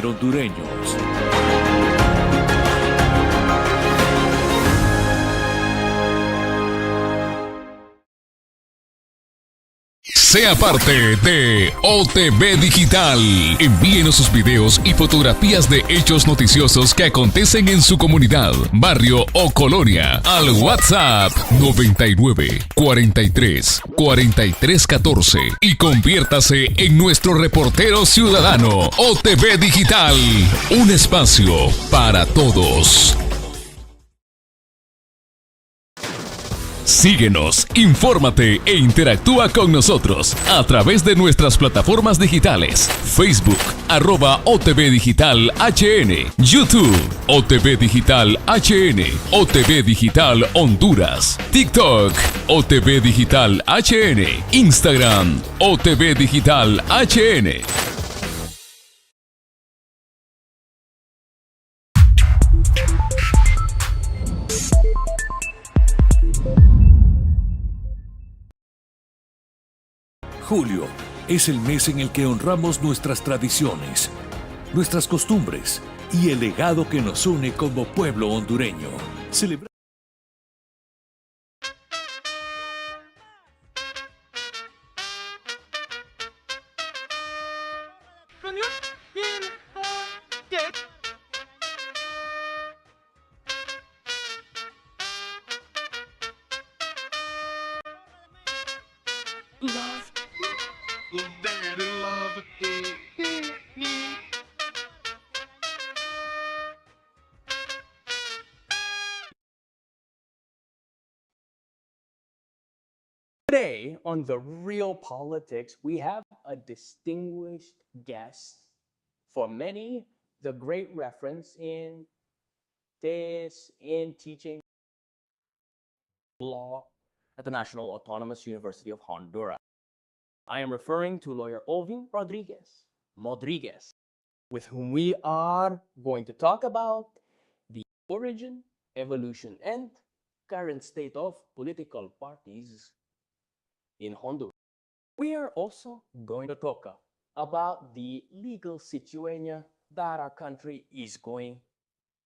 hondureños. Sea parte de OTV Digital. Envíenos sus videos y fotografías de hechos noticiosos que acontecen en su comunidad, barrio o colonia al WhatsApp 99 43 43 14 y conviértase en nuestro reportero ciudadano. OTV Digital, un espacio para todos. Síguenos, infórmate e interactúa con nosotros a través de nuestras plataformas digitales: Facebook, @OTV Digital HN, YouTube, OTV Digital HN, OTV Digital Honduras, TikTok, OTV Digital HN, Instagram, OTV Digital HN. Julio es el mes en el que honramos nuestras tradiciones, nuestras costumbres y el legado que nos une como pueblo hondureño. Today on The Real Politics, we have a distinguished guest. For many, the great reference in teaching law at the National Autonomous University of Honduras. I am referring to lawyer Olvin Rodriguez, with whom we are going to talk about the origin, evolution, and current state of political parties in Honduras. We are also going to talk about the legal situation that our country is going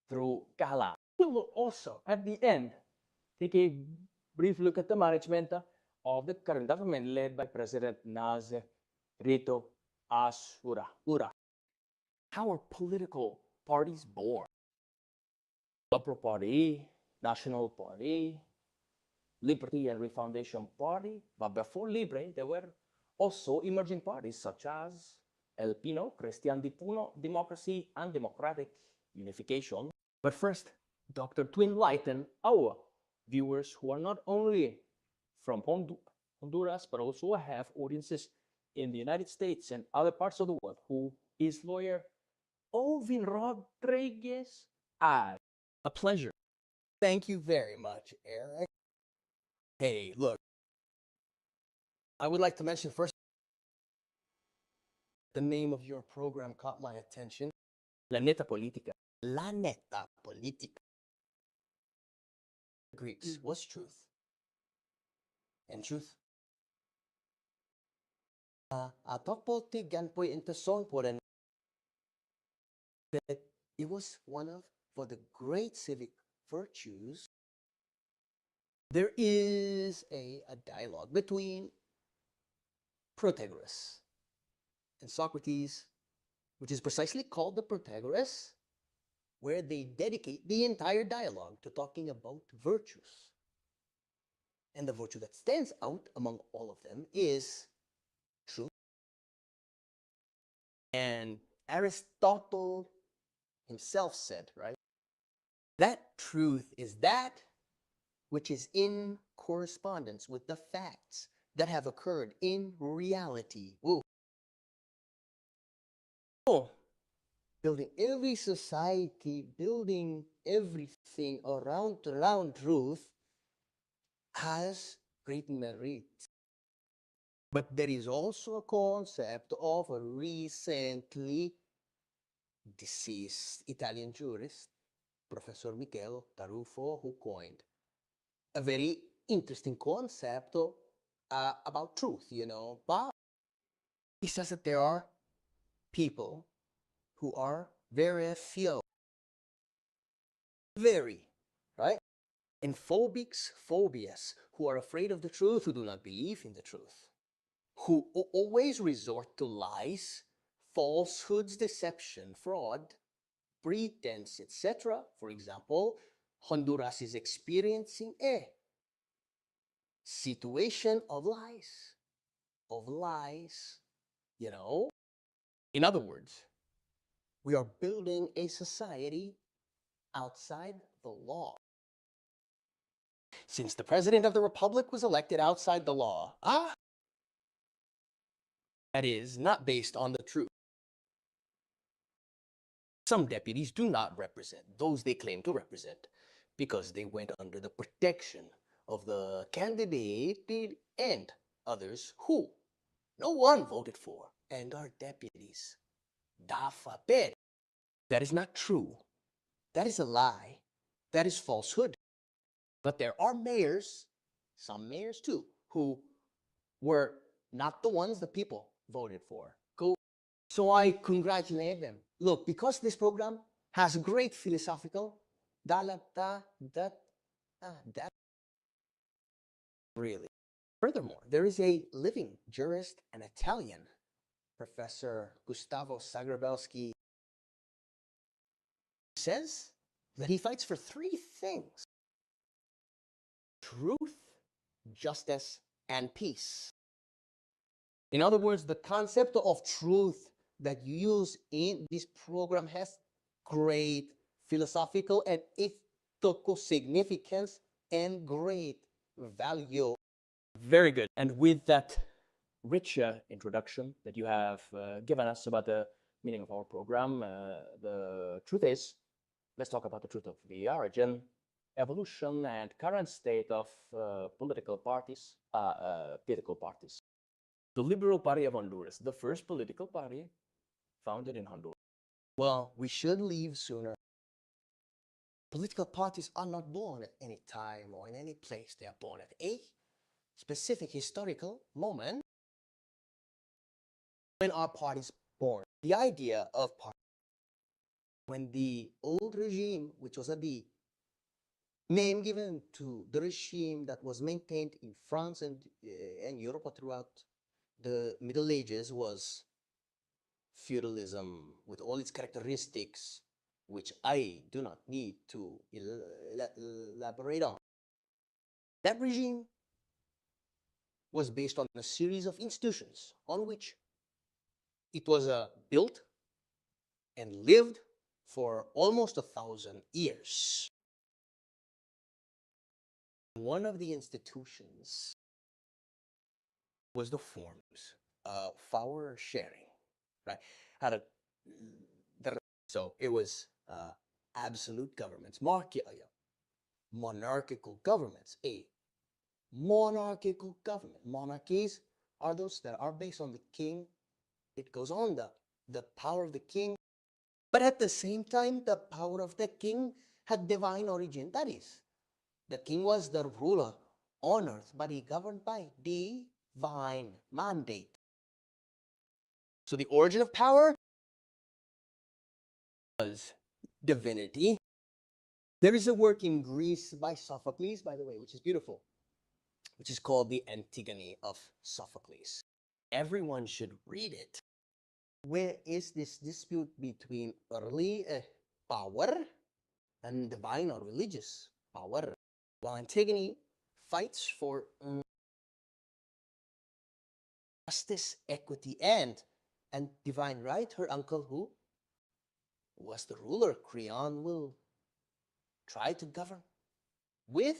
through Kala. We will also, at the end, take a brief look at the management of the current government led by President Naz Rito Asura. How are political parties born? Liberal Party, National Party, Liberty and Refoundation Party, but before Libre, there were also emerging parties such as El Pino, Christian Dipuno, Democracy and Democratic Unification. But first, Dr. to enlighten our viewers who are not only from Honduras, but also have audiences in the United States and other parts of the world, who is lawyer Olvin Rodriguez. A pleasure. Thank you very much, Eric. Hey, look, I would like to mention first, the name of your program caught my attention. La Neta Política. La Neta Política. Greeks, what's truth? And truth? Atopoltigan po intason po rin that it was one of, for the great civic virtues, there is a dialogue between Protagoras and Socrates, which is precisely called the Protagoras, where they dedicate the entire dialogue to talking about virtues. And the virtue that stands out among all of them is truth. And Aristotle himself said, right, that truth is that which is in correspondence with the facts that have occurred in reality. Whoa. Oh, building every society, building everything around truth has great merit. But there is also a concept of a recently deceased Italian jurist, Professor Michele Tarufo, who coined a very interesting concept about truth, you know. But he says that there are people who are very few. Very, right? And phobias, who are afraid of the truth, who do not believe in the truth, who always resort to lies, falsehoods, deception, fraud, pretense, etc. For example, Honduras is experiencing a situation of lies, you know? In other words, we are building a society outside the law. Since the President of the Republic was elected outside the law, that is not based on the truth. Some deputies do not represent those they claim to represent because they went under the protection of the candidate and others who no one voted for and are deputies. Dafa. That is not true. That is a lie. That is falsehood. But there are mayors, some mayors too, who were not the ones the people voted for. So I congratulate them. Look, because this program has great philosophical, really. Furthermore, there is a living jurist, an Italian, Professor Gustavo Zagrabelski, says that he fights for three things: truth, justice, and peace. In other words, the concept of truth that you use in this program has great philosophical and ethical significance and great value. Very good. And with that rich introduction that you have given us about the meaning of our program, the truth is, let's talk about the truth of the origin, evolution, and current state of political parties. The Liberal Party of Honduras, the first political party founded in Honduras. Well, we should leave sooner. Political parties are not born at any time or in any place. They are born at a specific historical moment when our parties born. The idea of party, when the old regime, which was the name given to the regime that was maintained in France and Europe throughout the Middle Ages, was feudalism with all its characteristics, which I do not need to elaborate on. That regime was based on a series of institutions on which it was built and lived for almost 1,000 years. One of the institutions was the forms of power sharing, right? So it was absolute governments, monarchical governments, a monarchical government. Monarchies are those that are based on the king. It goes on the power of the king. But at the same time, the power of the king had divine origin. That is, the king was the ruler on earth, but he governed by divine mandate. So the origin of power was divinity. There is a work in Greece by Sophocles, by the way, which is beautiful, which is called the Antigone of Sophocles. Everyone should read it. Where is this dispute between earthly power and divine or religious power? While Antigone fights for justice, equity, and divine right, her uncle, who was the ruler, Creon, will try to govern with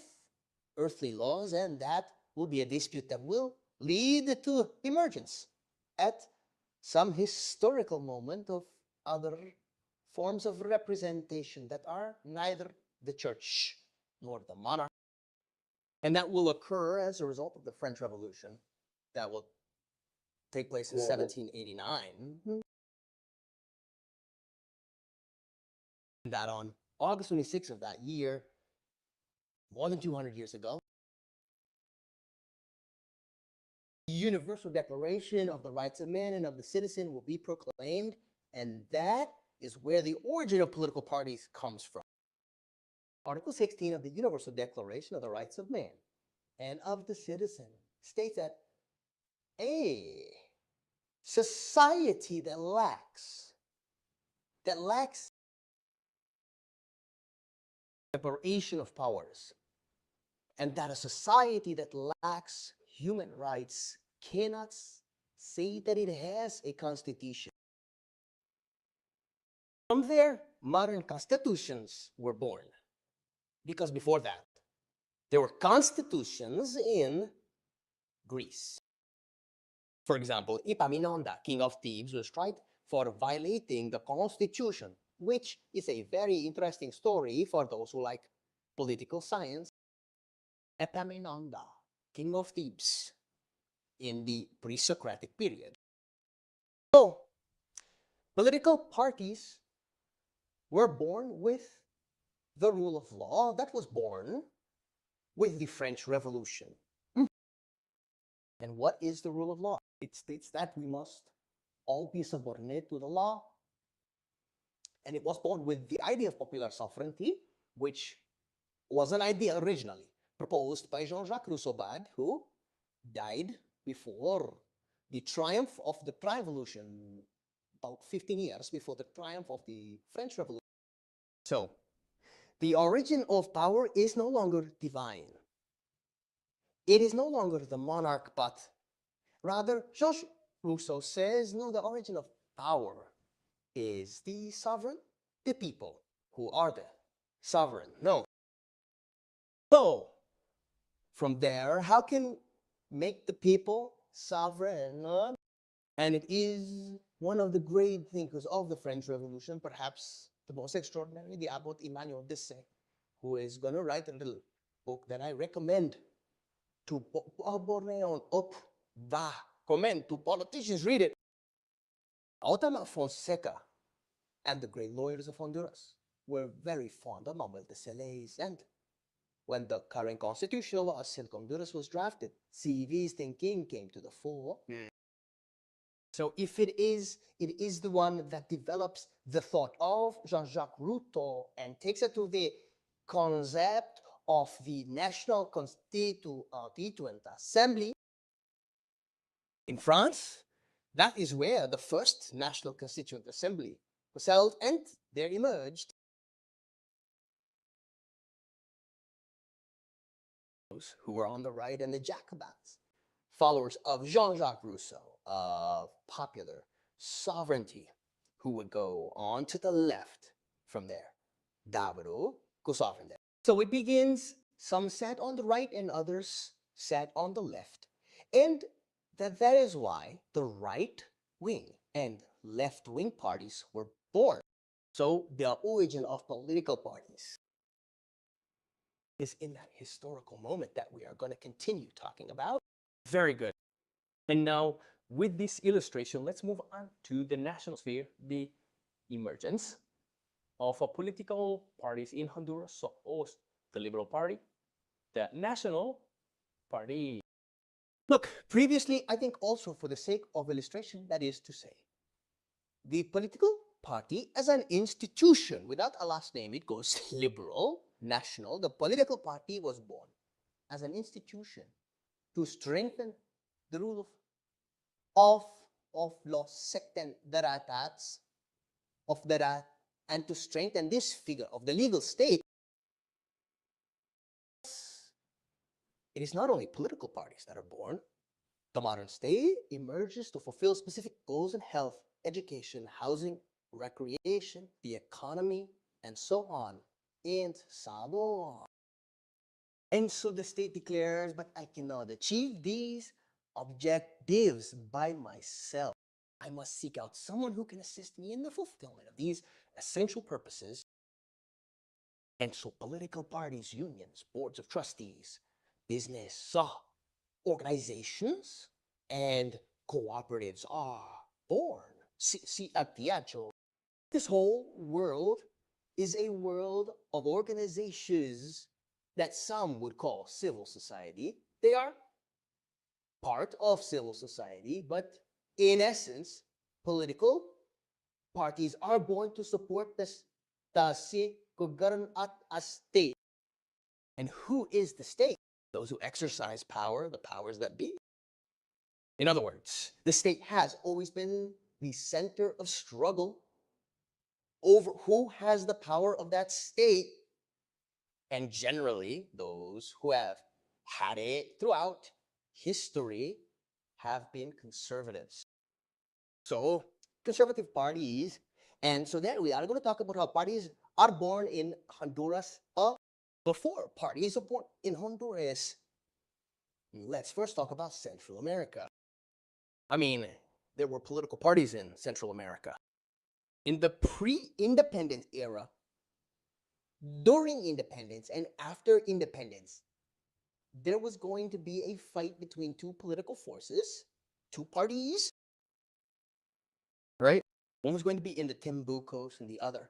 earthly laws, and that will be a dispute that will lead to emergence at some historical moment of other forms of representation that are neither the church nor the monarch. And that will occur as a result of the French Revolution that will take place in 1789. That on August 26th of that year, more than 200 years ago, the Universal Declaration of the Rights of Man and of the Citizen will be proclaimed, and that is where the origin of political parties comes from. Article 16 of the Universal Declaration of the Rights of Man and of the Citizen states that a society that lacks separation of powers, and that a society that lacks human rights cannot say that it has a constitution. From there, modern constitutions were born. Because before that, there were constitutions in Greece. For example, Epaminondas, king of Thebes, was tried for violating the constitution, which is a very interesting story for those who like political science. Epaminondas, king of Thebes, in the pre-Socratic period. So, political parties were born with the rule of law that was born with the French Revolution. And what is the rule of law? It states that we must all be subordinate to the law. And it was born with the idea of popular sovereignty, which was an idea originally proposed by Jean-Jacques Rousseau, who died before the triumph of the Revolution, about 15 years before the triumph of the French Revolution. So, the origin of power is no longer divine. It is no longer the monarch, but rather, Jean-Jacques Rousseau says, no, the origin of power is the sovereign, the people who are the sovereign. No. So, from there, how can make the people sovereign? And it is one of the great thinkers of the French Revolution, perhaps the most extraordinary, the Abbot Emmanuel de Sèvres, who is going to write a little book that I recommend to commend to politicians. Read it. Otama Fonseca and the great lawyers of Honduras were very fond of Manuel de Celés, and when the current constitutional law in Honduras was drafted, CV's thinking came to the fore. So if it is the one that develops the thought of Jean-Jacques Rousseau and takes it to the concept of the National Constituent Assembly in France. That is where the first National Constituent Assembly was held, and there emerged those who were on the right and the Jacobins, followers of Jean-Jacques Rousseau, of popular sovereignty, who would go on to the left from there. Davaro goes off in there. So it begins, some sat on the right and others sat on the left. And that is why the right wing and left wing parties were born. So the origin of political parties is in that historical moment that we are going to continue talking about. Very good. And now, with this illustration, let's move on to the national sphere, the emergence of political parties in Honduras, so the Liberal Party, the National Party. Look, previously, I think also for the sake of illustration, that is to say, the political party as an institution, without a last name, it goes liberal, national. The political party was born as an institution to strengthen the rule of los sectariats of the and to strengthen this figure of the legal state. It is not only political parties that are born. The modern state emerges to fulfill specific goals in health, education, housing, recreation, the economy, and so on, and so on. And so the state declares, but I cannot achieve these objectives by myself. I must seek out someone who can assist me in the fulfillment of these essential purposes. And so political parties, unions, boards of trustees, business organizations, and cooperatives are born. This whole world is a world of organizations that some would call civil society. They are part of civil society, but in essence, political parties are born to support the sigurn at a state. And who is the state? Those who exercise power, the powers that be. In other words, the state has always been the center of struggle over who has the power of that state. And generally, those who have had it throughout history have been conservatives. So, conservative parties, and so there we are going to talk about how parties are born in Honduras. Before parties are born in Honduras, let's first talk about Central America. I mean, there were political parties in Central America. In the pre-independence era, during independence, and after independence, there was going to be a fight between two political forces, two parties, right? One was going to be in the Timbucos and the other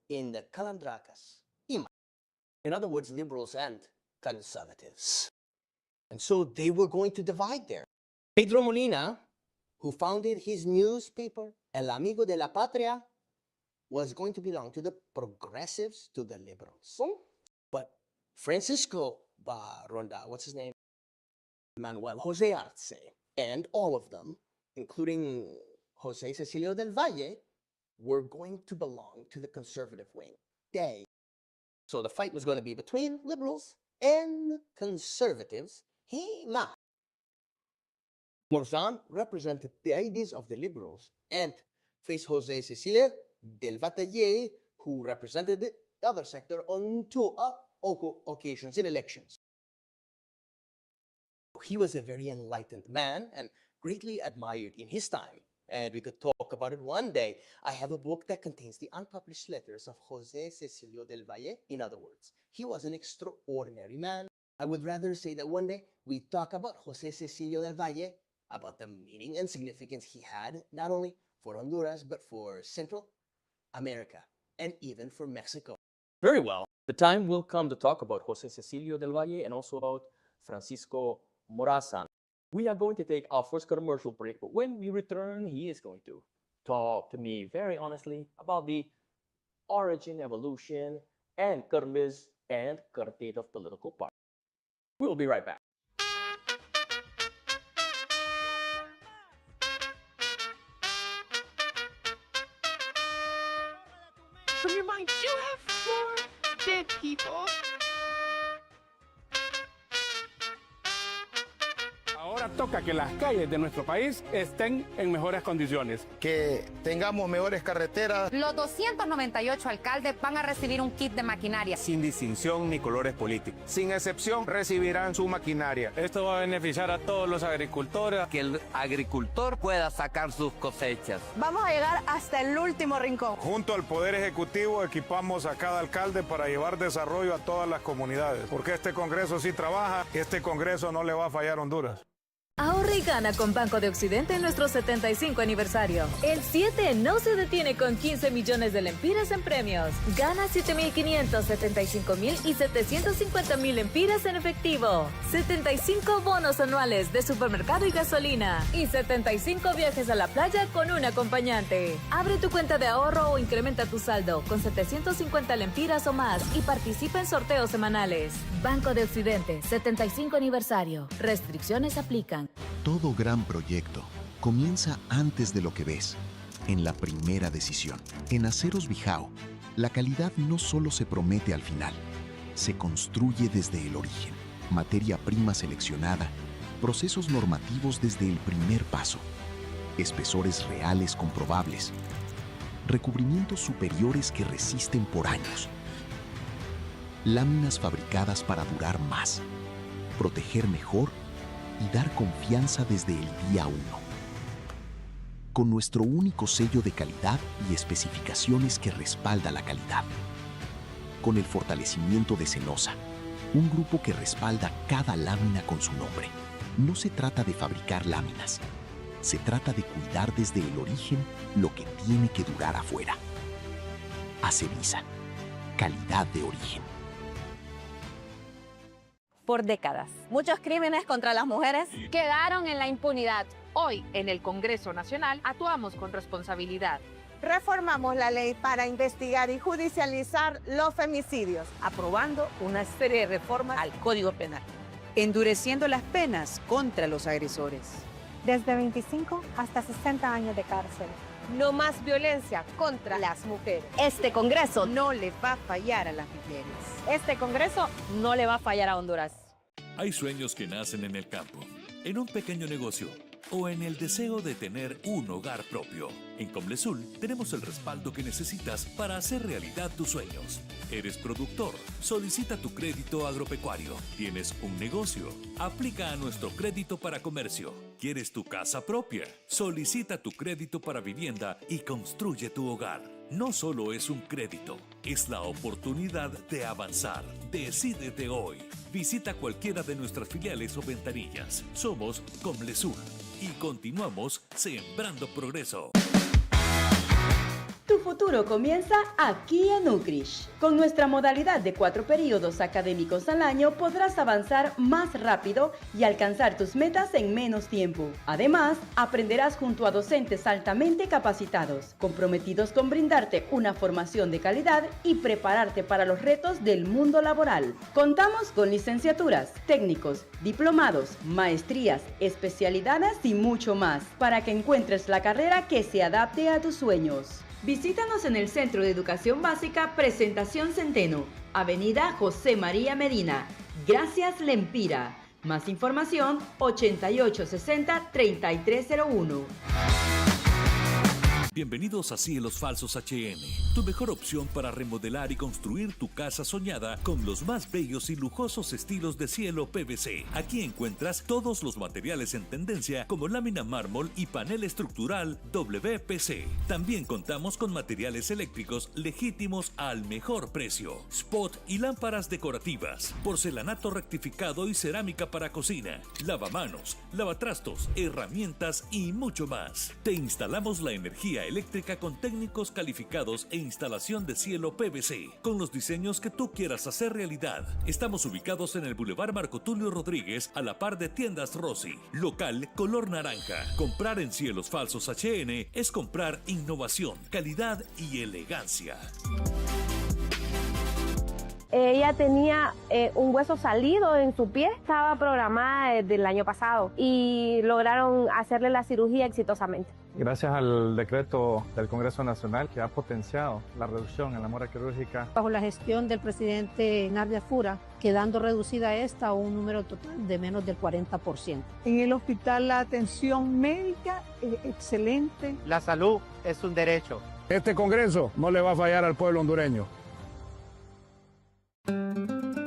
in the Calandracas. In other words, liberals and conservatives. And so they were going to divide there. Pedro Molina, who founded his newspaper, El Amigo de la Patria, was going to belong to the progressives, to the liberals. But Francisco Baronda, what's his name? Manuel Jose Arce, and all of them, including Jose Cecilio del Valle, were going to belong to the conservative wing. So the fight was going to be between liberals and conservatives. Morzan represented the ideas of the liberals and faced Jose Cecilio del Valle, who represented the other sector on two occasions in elections. He was a very enlightened man and greatly admired in his time. And we could talk about it one day. I have a book that contains the unpublished letters of Jose Cecilio del Valle. In other words, he was an extraordinary man. I would rather say that one day we talk about Jose Cecilio del Valle, about the meaning and significance he had, not only for Honduras, but for Central America, and even for Mexico. Very well. The time will come to talk about Jose Cecilio del Valle and also about Francisco Morazan. We are going to take our first commercial break, but when we return, he is going to talk to me very honestly about the origin, evolution, and kermis and quartet of political parties. We'll be right back. From your mind, you have more dead people. Ahora toca que las calles de nuestro país estén en mejores condiciones. Que tengamos mejores carreteras. Los 298 alcaldes van a recibir un kit de maquinaria. Sin distinción ni colores políticos. Sin excepción, recibirán su maquinaria. Esto va a beneficiar a todos los agricultores. Que el agricultor pueda sacar sus cosechas. Vamos a llegar hasta el último rincón. Junto al Poder Ejecutivo equipamos a cada alcalde para llevar desarrollo a todas las comunidades. Porque este Congreso sí trabaja y este Congreso no le va a fallar a Honduras. Ahorra y gana con Banco de Occidente en nuestro 75 aniversario. El 7 no se detiene con 15 millones de lempiras en premios. Gana 7.500, 75.000 y 750.000 lempiras en efectivo. 75 bonos anuales de supermercado y gasolina. Y 75 viajes a la playa con un acompañante. Abre tu cuenta de ahorro o incrementa tu saldo con 750 lempiras o más y participa en sorteos semanales. Banco de Occidente, 75 aniversario. Restricciones aplican. Todo gran proyecto comienza antes de lo que ves, en la primera decisión. En Aceros Bijao, la calidad no solo se promete al final, se construye desde el origen. Materia prima seleccionada, procesos normativos desde el primer paso, espesores reales comprobables, recubrimientos superiores que resisten por años, láminas fabricadas para durar más, proteger mejor y dar confianza desde el día 1. Con nuestro único sello de calidad y especificaciones que respalda la calidad. Con el fortalecimiento de Cenosa, un grupo que respalda cada lámina con su nombre. No se trata de fabricar láminas, se trata de cuidar desde el origen lo que tiene que durar afuera. Acevisa, calidad de origen. Por décadas, muchos crímenes contra las mujeres Quedaron en la impunidad. Hoy, en el Congreso Nacional, actuamos con responsabilidad. Reformamos la ley para investigar y judicializar los femicidios, aprobando una serie de reformas al Código Penal, endureciendo las penas contra los agresores. desde 25 hasta 60 años de cárcel. No más violencia contra las mujeres. Este Congreso No le va a fallar a las mujeres. Este Congreso no le va a fallar a Honduras. Hay sueños que nacen en el campo, en un pequeño negocio o en el deseo de tener un hogar propio. En Comlesul tenemos el respaldo que necesitas para hacer realidad tus sueños. ¿Eres productor? Solicita tu crédito agropecuario. ¿Tienes un negocio? Aplica a nuestro crédito para comercio. ¿Quieres tu casa propia? Solicita tu crédito para vivienda y construye tu hogar. No solo es un crédito, es la oportunidad de avanzar. Decídete hoy. Visita cualquiera de nuestras filiales o ventanillas. Somos Comlesul y continuamos sembrando progreso. Tu futuro comienza aquí en Ucrish. Con nuestra modalidad de 4 periodos académicos al año podrás avanzar más rápido y alcanzar tus metas en menos tiempo. Además, aprenderás junto a docentes altamente capacitados, comprometidos con brindarte una formación de calidad y prepararte para los retos del mundo laboral. Contamos con licenciaturas, técnicos, diplomados, maestrías, especialidades y mucho más para que encuentres la carrera que se adapte a tus sueños. Visítanos en el Centro de Educación Básica Presentación Centeno, Avenida José María Medina. Gracias Lempira. Más información 8860-3301. Bienvenidos a Cielos Falsos H&M, tu mejor opción para remodelar y construir tu casa soñada con los más bellos y lujosos estilos de cielo PVC. Aquí encuentras todos los materiales en tendencia como lámina mármol y panel estructural WPC. También contamos con materiales eléctricos legítimos al mejor precio, spot y lámparas decorativas, porcelanato rectificado y cerámica para cocina, lavamanos, lavatrastos, herramientas y mucho más. Te instalamos la energía eléctrica con técnicos calificados e instalación de cielo PVC, con los diseños que tú quieras hacer realidad. Estamos ubicados en el Boulevard Marco Tulio Rodríguez, a la par de Tiendas Rossi. Local color naranja. Comprar en Cielos Falsos HN es comprar innovación, calidad y elegancia. Ella tenía un hueso salido en su pie, estaba programada desde el año pasado y lograron hacerle la cirugía exitosamente. Gracias al decreto del Congreso Nacional que ha potenciado la reducción en la mora quirúrgica. Bajo la gestión del presidente Nardia Fura, quedando reducida esta a un número total de menos del 40%. En el hospital la atención médica es excelente. La salud es un derecho. Este Congreso no le va a fallar al pueblo hondureño.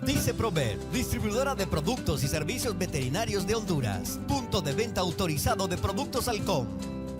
Dice Prover, distribuidora de productos y servicios veterinarios de Honduras. Punto de venta autorizado de productos Halcón.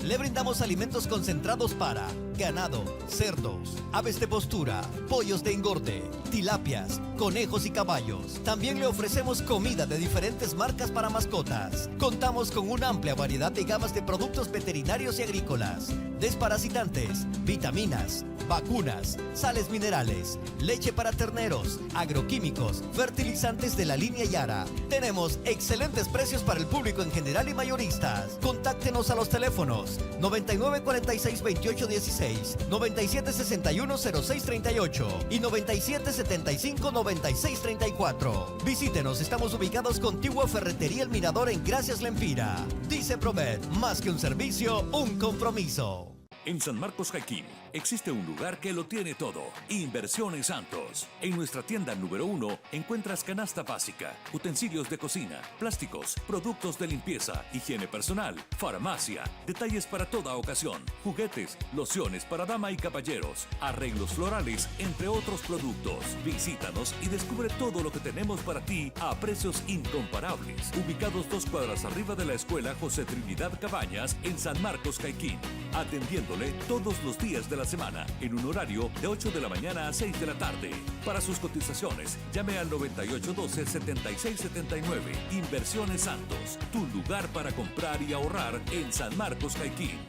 Le brindamos alimentos concentrados para ganado, cerdos, aves de postura, pollos de engorde, tilapias, conejos y caballos. También le ofrecemos comida de diferentes marcas para mascotas. Contamos con una amplia variedad de gamas de productos veterinarios y agrícolas, desparasitantes, vitaminas, vacunas, sales minerales, leche para terneros, agroquímicos, fertilizantes de la línea Yara. Tenemos excelentes precios para el público en general y mayoristas. Contáctenos a los teléfonos 9946-2816, 9761-0638 y 9775-9634. Visítenos, estamos ubicados contigua a Ferretería El Mirador en Gracias Lempira. Dice Provet, más que un servicio, un compromiso. En San Marcos Jaiquín existe un lugar que lo tiene todo. Inversiones Santos. En nuestra tienda número 1 encuentras canasta básica, utensilios de cocina, plásticos, productos de limpieza, higiene personal, farmacia, detalles para toda ocasión, juguetes, lociones para dama y caballeros, arreglos florales, entre otros productos. Visítanos y descubre todo lo que tenemos para ti a precios incomparables. Ubicados 2 cuadras arriba de la escuela José Trinidad Cabañas en San Marcos Jaiquín. Atendiéndole todos los días de la semana en un horario de 8 de la mañana a 6 de la tarde. Para sus cotizaciones, llame al 9812-7679. Inversiones Santos, tu lugar para comprar y ahorrar en San Marcos Jaiquín.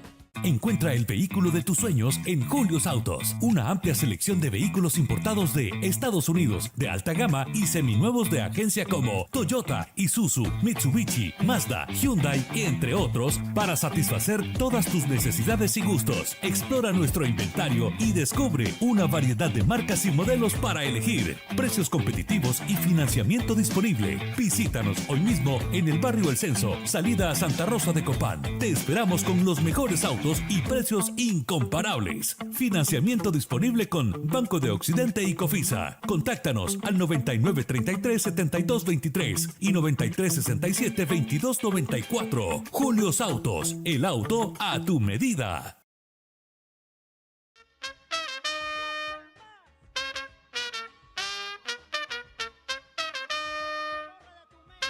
Encuentra el vehículo de tus sueños en Julio's Autos. Una amplia selección de vehículos importados de Estados Unidos, de alta gama y seminuevos de agencia como Toyota, Isuzu, Mitsubishi, Mazda, Hyundai, entre otros, para satisfacer todas tus necesidades y gustos. Explora nuestro inventario y descubre una variedad de marcas y modelos para elegir. Precios competitivos y financiamiento disponible. Visítanos hoy mismo en el barrio El Censo, salida a Santa Rosa de Copán. Te esperamos con los mejores autos y precios incomparables. Financiamiento disponible con Banco de Occidente y Cofisa. Contáctanos al 9933-7223 y 9367-2294. Julio's Autos, el auto a tu medida.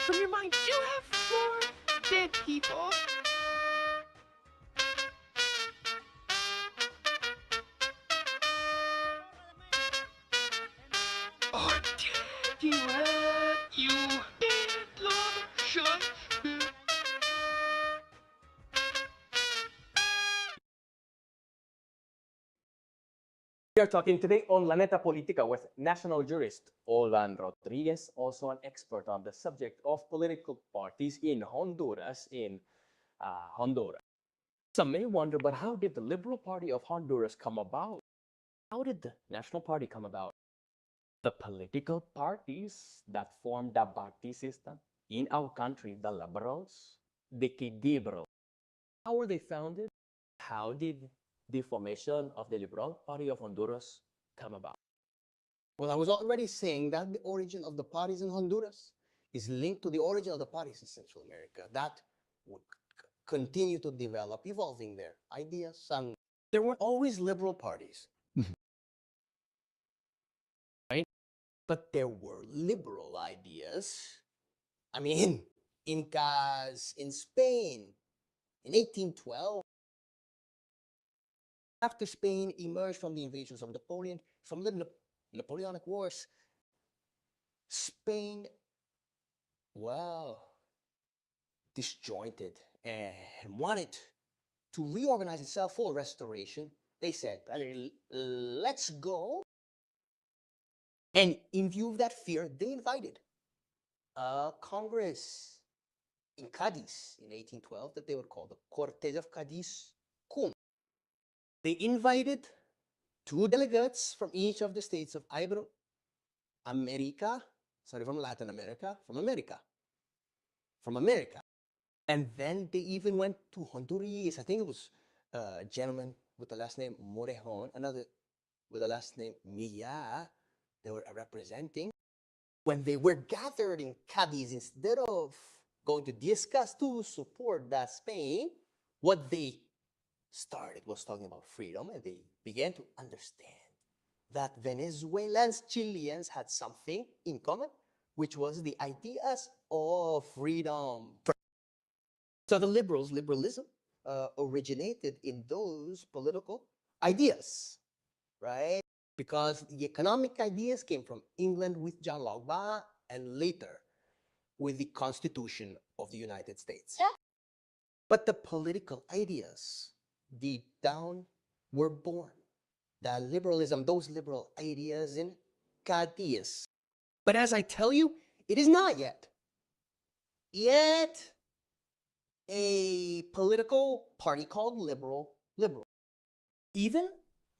From your mind, you have more dead people. Or did you let you did love should We are talking today on La Neta Política with national jurist Olvan Rodriguez, also an expert on the subject of political parties in Honduras. Some may wonder, but how did the Liberal Party of Honduras come about? How did the National Party come about? The political parties that formed the party system in our country, the Liberals, the Liberals. How were they founded? How did the formation of the Liberal Party of Honduras come about? Well, I was already saying that the origin of the parties in Honduras is linked to the origin of the parties in Central America. That would continue to develop, evolving their ideas. And there were always liberal parties. Right? But there were liberal ideas. I mean, Incas in Spain in 1812. After Spain emerged from the invasions of Napoleon, from the Napoleonic Wars, Spain, well, disjointed and wanted to reorganize itself for restoration. They said, let's go. And in view of that fear, they invited a Congress in Cadiz in 1812 that they would call the Cortes of Cadiz Cum. They invited 2 delegates from each of the states of from Latin America, from America. And then they even went to Honduras. I think it was a gentleman with the last name Morejon, another with the last name Milla, they were representing. When they were gathered in Cadiz, instead of going to discuss to support that Spain, what they started was talking about freedom, and they began to understand that Venezuelans, Chileans had something in common, which was the ideas of freedom. So the liberalism originated in those political ideas, right? Because the economic ideas came from England with John Locke, and later with the Constitution of the United States. But the political ideas deep down were born. The liberalism, those liberal ideas in Cadiz. But as I tell you, it is not yet a political party called liberal. Even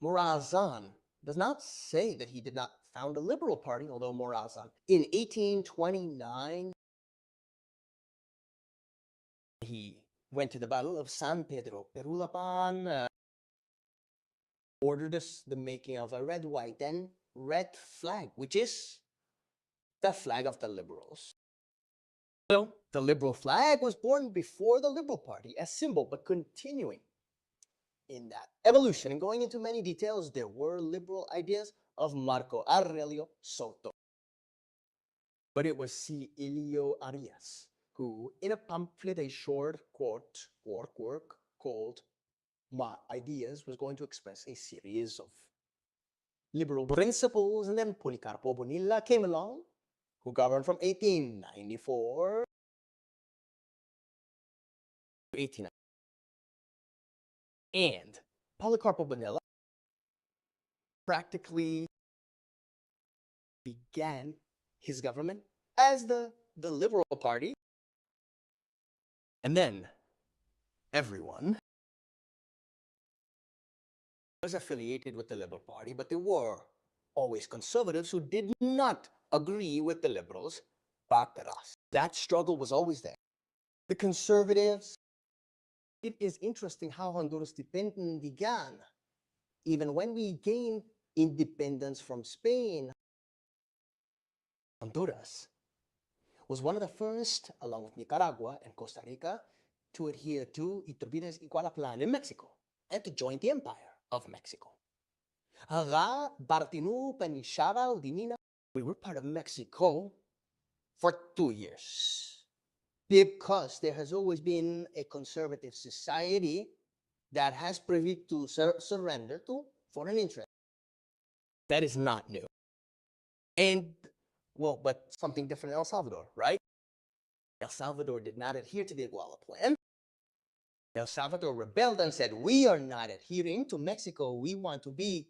Morazan does not say that he did not found a liberal party, although Morazan in 1829 he went to the Battle of San Pedro Perulapan, ordered the making of a red, white, and red flag, which is the flag of the liberals. So the liberal flag was born before the Liberal Party as symbol, but continuing in that evolution and going into many details, there were liberal ideas of Marco Aurelio Soto. But it was C. Elio Arias who, in a pamphlet, a short work called My Ideas, was going to express a series of liberal principles. And then Policarpo Bonilla came along, who governed from 1894 to 1890. And Policarpo Bonilla practically began his government as the Liberal Party. And then everyone was affiliated with the Liberal Party, but there were always conservatives who did not agree with the liberals back at us. That struggle was always there. The conservatives, it is interesting how Honduras independence began. Even when we gained independence from Spain, Honduras was one of the first, along with Nicaragua and Costa Rica, to adhere to Iturbide's Iguala Plan in Mexico and to join the Empire of Mexico. We were part of Mexico for 2 years because there has always been a conservative society that has privy to surrender to foreign interest. That is not new. And, well, but something different in El Salvador, right? El Salvador did not adhere to the Iguala Plan. El Salvador rebelled and said, we are not adhering to Mexico. We want to be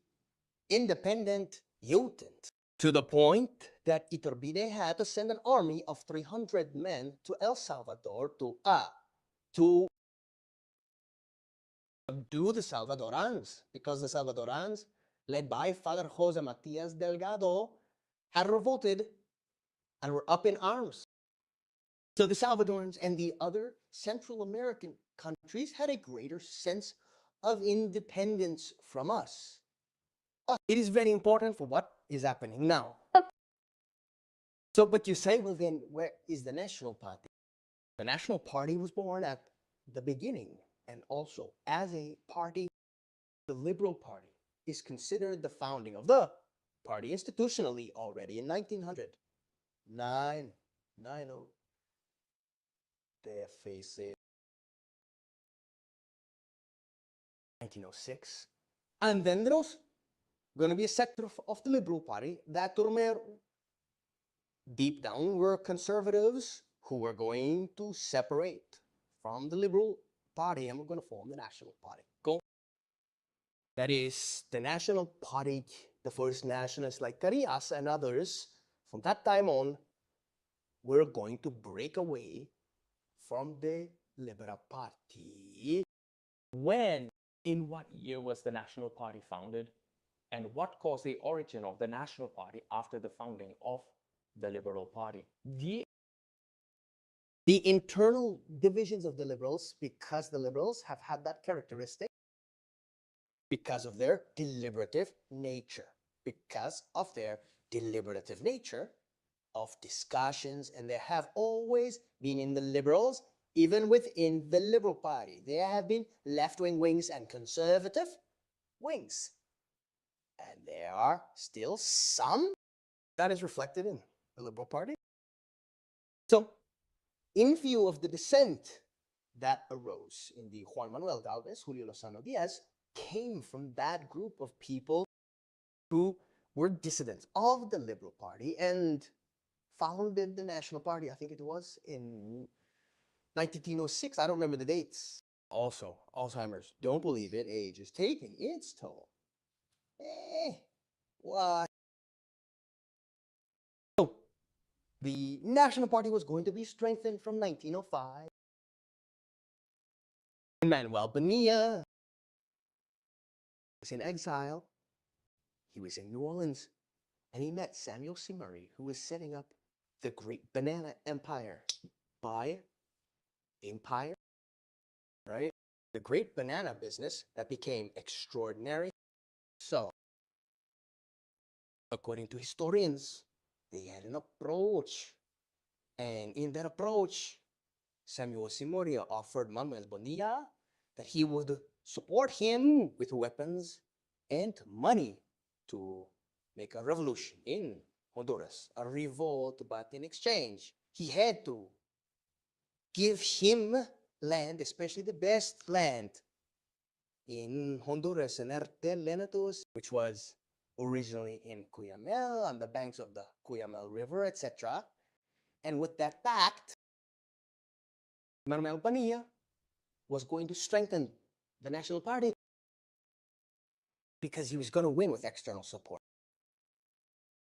independent mutant. To the point that Iturbide had to send an army of 300 men to El Salvador to subdue the Salvadorans, because the Salvadorans, led by Father Jose Matias Delgado, had revolted and were up in arms. So the Salvadorans and the other Central American countries had a greater sense of independence from us. It is very important for what is happening now. So, but you say, well then, where is the National Party? The National Party was born at the beginning, and also as a party, the Liberal Party is considered the founding of the party institutionally already in 1900. 1906. And then there was going to be a sector of the Liberal Party that deep down were conservatives who were going to separate from the Liberal Party and were going to form the National Party. Go. That is, the National Party, the first nationalists like Carillas and others, from that time on, were going to break away from the Liberal Party. When, in what year was the National Party founded? And what caused the origin of the National Party after the founding of the Liberal Party? The internal divisions of the Liberals, because the Liberals have had that characteristic, because of their deliberative nature, of discussions, and there have always been in the Liberals, even within the Liberal Party, there have been left-wing wings and conservative wings. And there are still some that is reflected in the Liberal Party. So, in view of the dissent that arose in the Juan Manuel Galvez, Julio Lozano Diaz, came from that group of people who were dissidents of the Liberal Party and founded the National Party, I think it was in 1906. I don't remember the dates. Also, Alzheimer's. Don't believe it. Age is taking its toll. What? So, the National Party was going to be strengthened from 1905. Manuel Bonilla was in exile. He was in New Orleans, and he met Samuel C. Murray, who was setting up the Great Banana Empire. Empire, right? The Great Banana business that became extraordinary. So, according to historians, they had an approach. And in that approach, Samuel C. Murray offered Manuel Bonilla that he would support him with weapons and money to make a revolution in Honduras, a revolt, but in exchange, he had to give him land, especially the best land in Honduras, and Lenatus, which was originally in Cuyamel, on the banks of the Cuyamel River, etc. And with that pact, Manuel Bonilla was going to strengthen the National Party. because he was going to win with external support.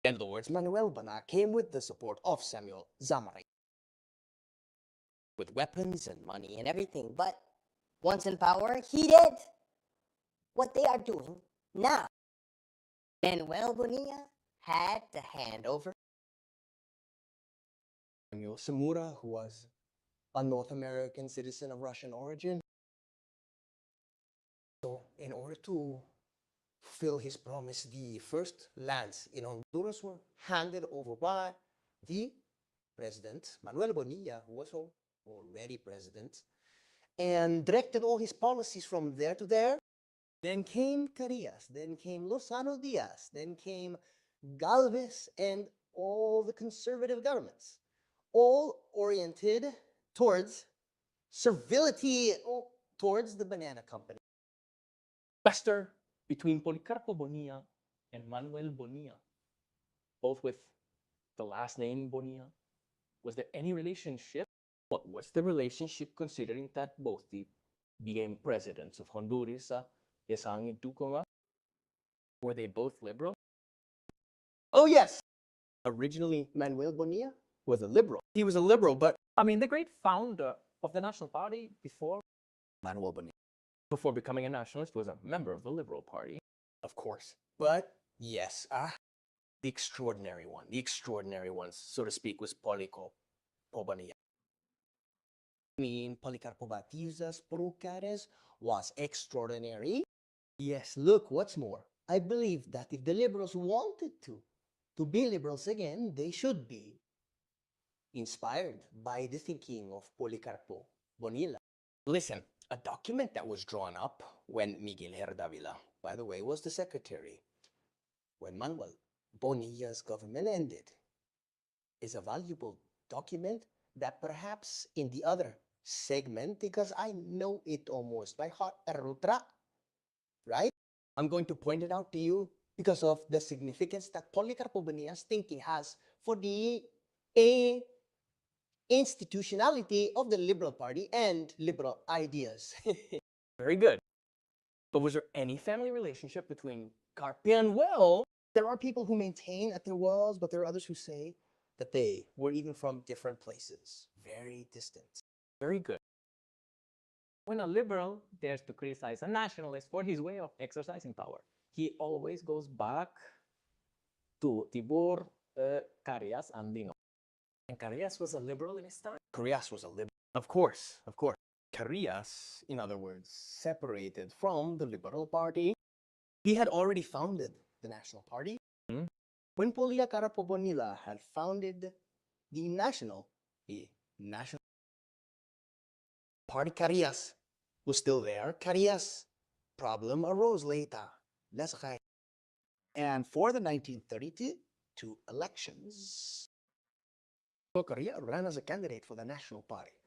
In other words, Manuel Bonilla came with the support of Samuel Zamora, with weapons and money and everything. But once in power, he did what they are doing now. Manuel Bonilla had to hand over Samuel Zamora, who was a North American citizen of Russian origin. So, in order to fulfill his promise, the first lands in Honduras were handed over by the president, Manuel Bonilla, who was already president, and directed all his policies from there to there. Then came Carillas, then came Lozano Diaz, then came Galvez, and all the conservative governments, all oriented towards servility, towards the banana company. Pastor, between Policarpo Bonilla and Manuel Bonilla, both with the last name Bonilla, was there any relationship? What was the relationship, considering that both became presidents of Honduras, Yesang and Tucumã? Were they both liberal? Oh yes! Originally, Manuel Bonilla was a liberal. He was a liberal, but I mean, the great founder of the National Party before Manuel Bonilla, before becoming a nationalist, was a member of the Liberal Party. of course. But yes, the extraordinary one, so to speak, was Policarpo Bonilla. I mean, Policarpo Batizas Prucares was extraordinary. Yes, look, what's more, I believe that if the liberals wanted to be liberals again, they should be inspired by the thinking of Policarpo Bonilla. Listen, a document that was drawn up when Miguel Herdavila, by the way, was the secretary, when Manuel Bonilla's government ended, is a valuable document that perhaps in the other segment, because I know it almost by heart, right? I'm going to point it out to you because of the significance that Policarpo Bonilla's thinking has for the institutionality of the Liberal Party and liberal ideas. Very good. But was there any family relationship between Carpio and Well? There are people who maintain that there was, but there are others who say that they were even from different places, very distant. Very good. When a liberal dares to criticize a nationalist for his way of exercising power, he always goes back to Tibor, Carillas, and Dino. And Carillas was a liberal in his time? Carillas was a liberal. Of course, of course. Carillas, in other words, separated from the Liberal Party. He had already founded the National Party. Hmm? When Policarpo Bonilla had founded the National Party, Carillas was still there. Carillas' problem arose later. That's right. And for the 1932 elections, Carillas ran as a candidate for the National Party,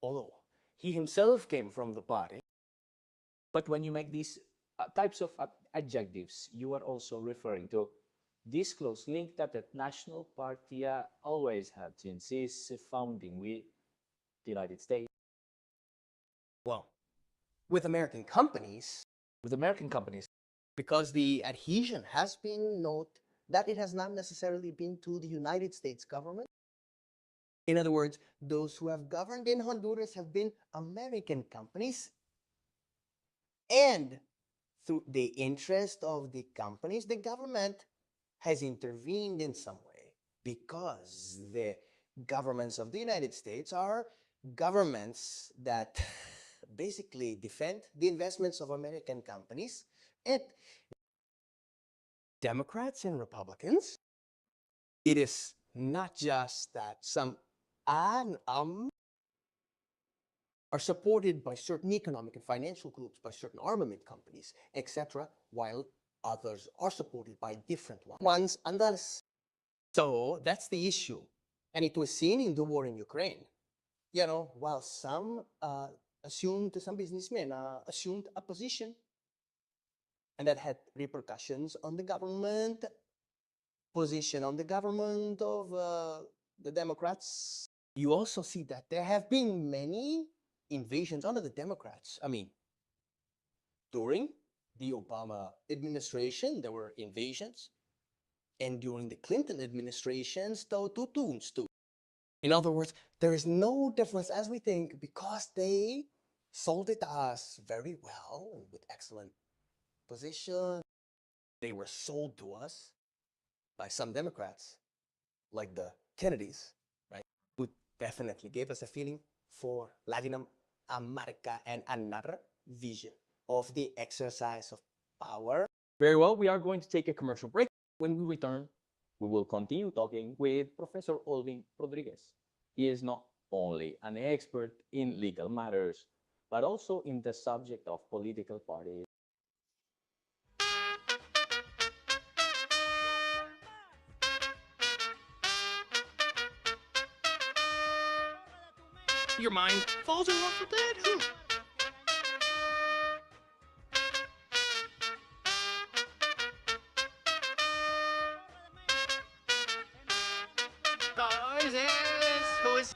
although he himself came from the party. But when you make these types of adjectives, you are also referring to this close link that the National Party always had since its founding with the United States. Well, with American companies. Because the adhesion has been noted that it has not necessarily been to the United States government. In other words, those who have governed in Honduras have been American companies, and through the interest of the companies, the government has intervened in some way, because the governments of the United States are governments that basically defend the investments of American companies, and Democrats and Republicans. It is not just that some are supported by certain economic and financial groups, by certain armament companies, etc., while others are supported by different ones and others. So that's the issue. And it was seen in the war in Ukraine. You know, while some some businessmen assumed a position, and that had repercussions on the government position, on the government of the Democrats. You also see that there have been many invasions under the Democrats. I mean, during the Obama administration, there were invasions. And during the Clinton administrations, the tutuns too. In other words, there is no difference as we think because they sold it to us very well and with excellent position. They were sold to us by some Democrats, like the Kennedys, right? Who definitely gave us a feeling for Latin America and another vision of the exercise of power. Very well, we are going to take a commercial break. When we return, we will continue talking with Professor Olvin Rodriguez. He is not only an expert in legal matters, but also in the subject of political parties. Your mind falls in love with that? Who is this? Who is...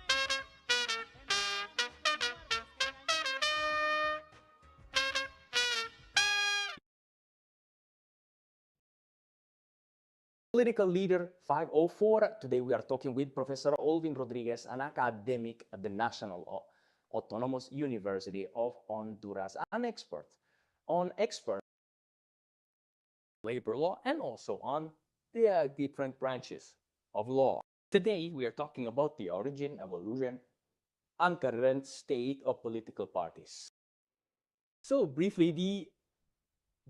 Political Leader 504. Today we are talking with Professor Olvin Rodriguez, an academic at the National Autonomous University of Honduras, an expert on labor law and also on the different branches of law. Today we are talking about the origin, evolution, and current state of political parties. So briefly, the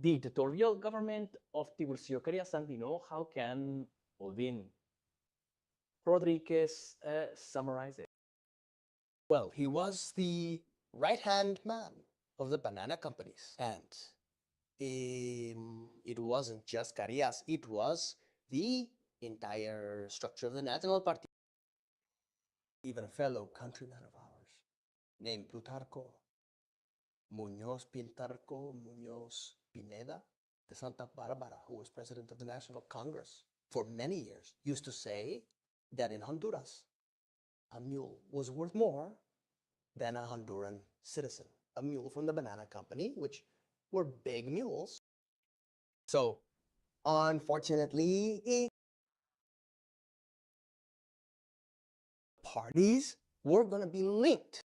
dictatorial government of Tiburcio Sandino, how can Olvin Rodriguez summarize it? Well, he was the right-hand man of the banana companies. And it wasn't just Carías, it was the entire structure of the National Party. Even a fellow countryman of ours named Plutarco Muñoz Pineda de Santa Barbara, who was president of the National Congress for many years, used to say that in Honduras, a mule was worth more than a Honduran citizen. A mule from the banana company, which were big mules. So, unfortunately, parties were going to be linked.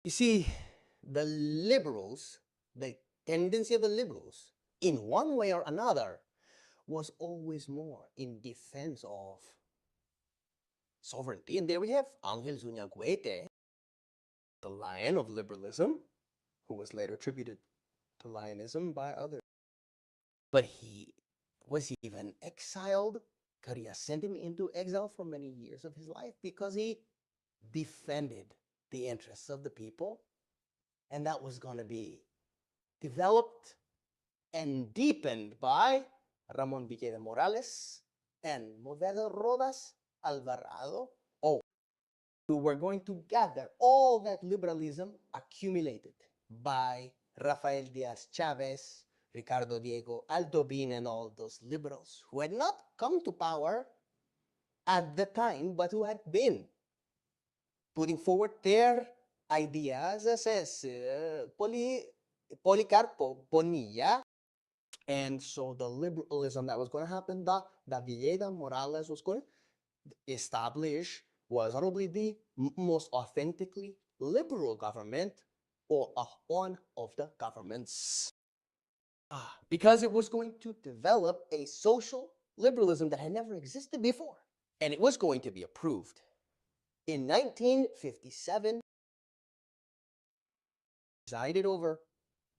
You see, the liberals, the tendency of the liberals, in one way or another, was always more in defense of sovereignty. And there we have Ángel Zúñiga, the lion of liberalism, who was later attributed to lionism by others. But he was even exiled. Carías sent him into exile for many years of his life because he defended the interests of the people. And that was going to be developed and deepened by Ramón Villeda Morales and Modelo Rodas Alvarado, who were going to gather all that liberalism accumulated by Rafael Díaz Chávez, Ricardo Diego Aldobin, and all those liberals who had not come to power at the time, but who had been putting forward their ideas as Policarpo Bonilla. And so the liberalism that was going to happen, that Villeda Morales was going to establish, was probably the most authentically liberal government, or one of the governments. Because it was going to develop a social liberalism that had never existed before. And it was going to be approved. In 1957, presided over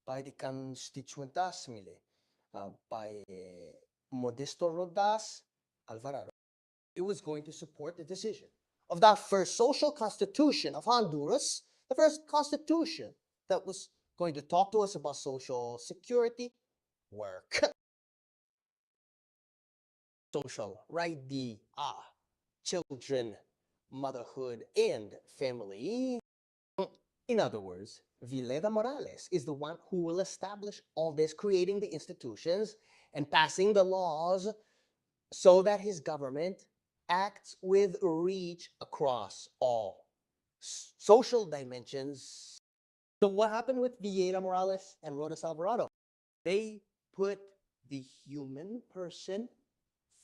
by the Constituent Assembly, by Modesto Rodas Alvarado. It was going to support the decision of that first social constitution of Honduras, the first constitution that was going to talk to us about social security, work, social right, the children, motherhood, and family. In other words, Villeda Morales is the one who will establish all this, creating the institutions and passing the laws so that his government acts with reach across all social dimensions. So what happened with Villeda Morales and Rodas Alvarado? They put the human person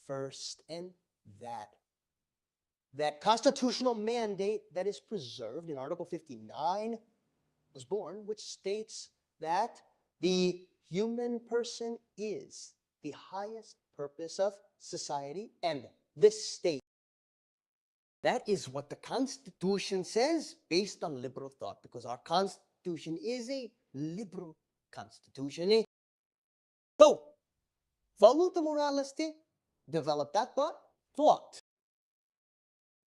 first, and that constitutional mandate that is preserved in Article 59 was born, which states that the human person is the highest purpose of society and the state. That is what the Constitution says based on liberal thought, because our Constitution is a liberal Constitution. So, Valuta Morales developed that thought.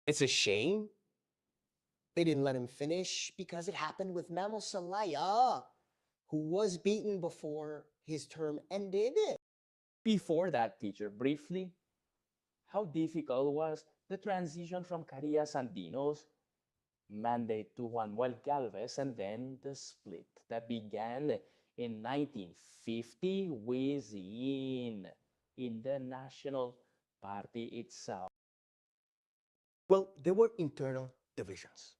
It's a shame they didn't let him finish, because it happened with Memo Salaya, who was beaten before his term ended. Before that, teacher, briefly, how difficult was the transition from Carillas Andino's mandate to Juan Manuel Galvez, and then the split that began in 1950 within the National Party itself? Well, there were internal divisions.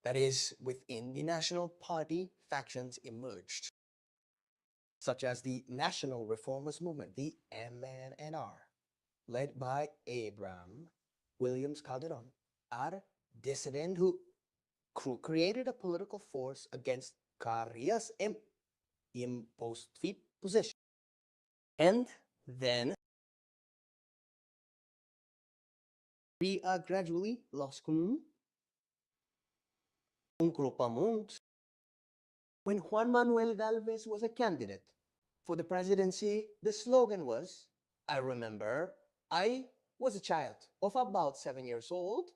That is, within the National Party, factions emerged, such as the National Reformers Movement, the MNR, led by Abraham Williams Calderon, a dissident who created a political force against Carillas' imposed position. And then we gradually lost un grupamont. When Juan Manuel Galvez was a candidate for the presidency, the slogan was, I remember, I was a child of about 7 years old,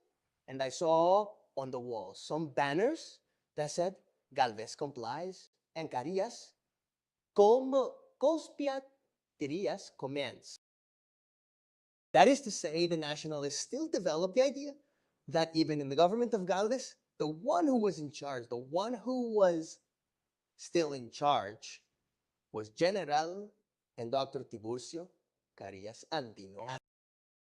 and I saw on the wall some banners that said, Galvez complies, and Carillas, como conspiratorias commence. That is to say, the nationalists still developed the idea that even in the government of Galvez, the one who was in charge, the one who was still in charge, was General and Dr. Tiburcio Carillas Andino.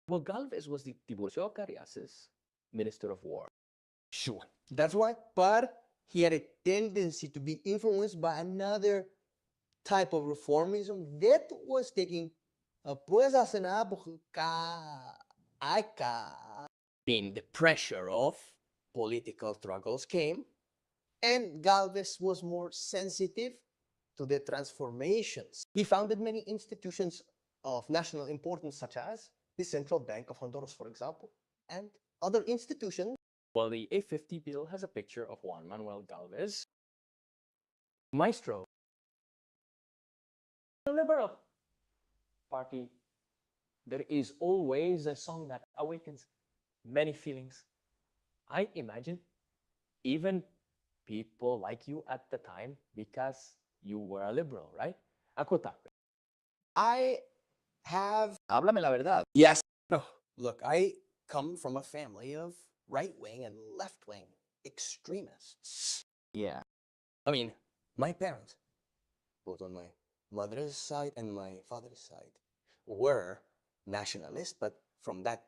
Well, Galvez was the Tiburcio Carillas' Minister of War. Sure, that's why. But he had a tendency to be influenced by another type of reformism that was taking in the pressure of political struggles came, and Galvez was more sensitive to the transformations. He founded many institutions of national importance, such as the Central Bank of Honduras, for example, and other institutions. Well, the A50 bill has a picture of Juan Manuel Galvez. Maestro, the Liberal Party, there is always a song that awakens many feelings. I imagine even people like you at the time, because you were a liberal, right? I have... Háblame la verdad. Yes. No, look, I come from a family of right-wing and left-wing extremists. Yeah. I mean, my parents, both on my mother's side and my father's side, were nationalists, but from that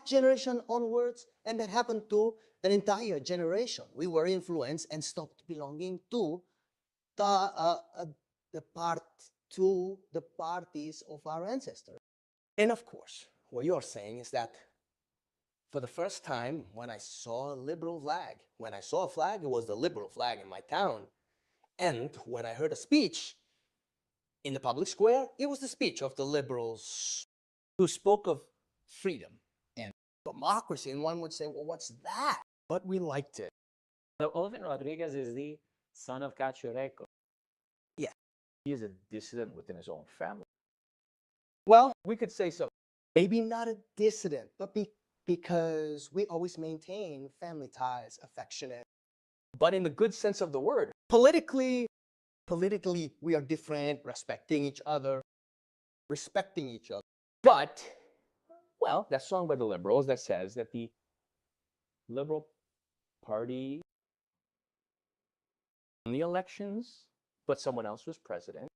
generation onwards, and that happened to an entire generation, we were influenced and stopped belonging to the parties of our ancestors. And of course, what you're saying is that for the first time, when I saw a liberal flag, when I saw a flag, it was the liberal flag in my town. And when I heard a speech in the public square, it was the speech of the liberals who spoke of freedom and democracy. And one would say, well, what's that? But we liked it. So Olvin Rodriguez is the son of Cachureco. Yeah. He is a dissident within his own family. Well, we could say so. Maybe not a dissident, but because we always maintain family ties, affectionate, but in the good sense of the word. Politically, we are different, respecting each other. But, well, that song by the Liberals that says that the Liberal Party won the elections, but someone else was president.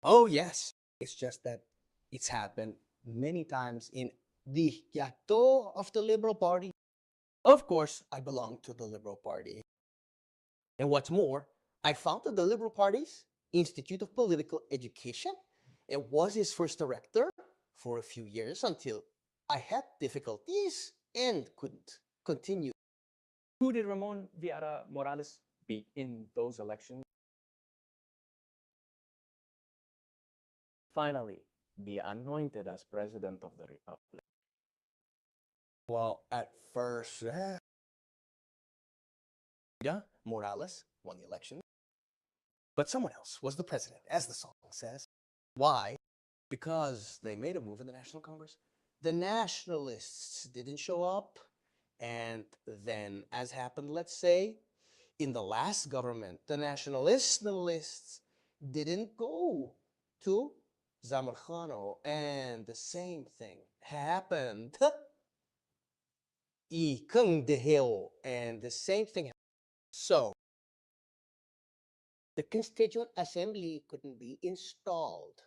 Oh, yes. It's just that it's happened many times in the hiato of the Liberal Party. Of course, I belong to the Liberal Party. And what's more, I founded the Liberal parties Institute of Political Education. It was his first director for a few years until I had difficulties and couldn't continue. Who did Ramon Vieira Morales beat in those elections? Finally, be anointed as President of the Republic. Well, at first, Morales won the election, but someone else was the president, as the song says. Why? Because they made a move in the National Congress. The nationalists didn't show up, and then, as happened, let's say, in the last government, the nationalists didn't go to Zamorano, and the same thing happened. And the same thing happened. So, the Constituent Assembly couldn't be installed.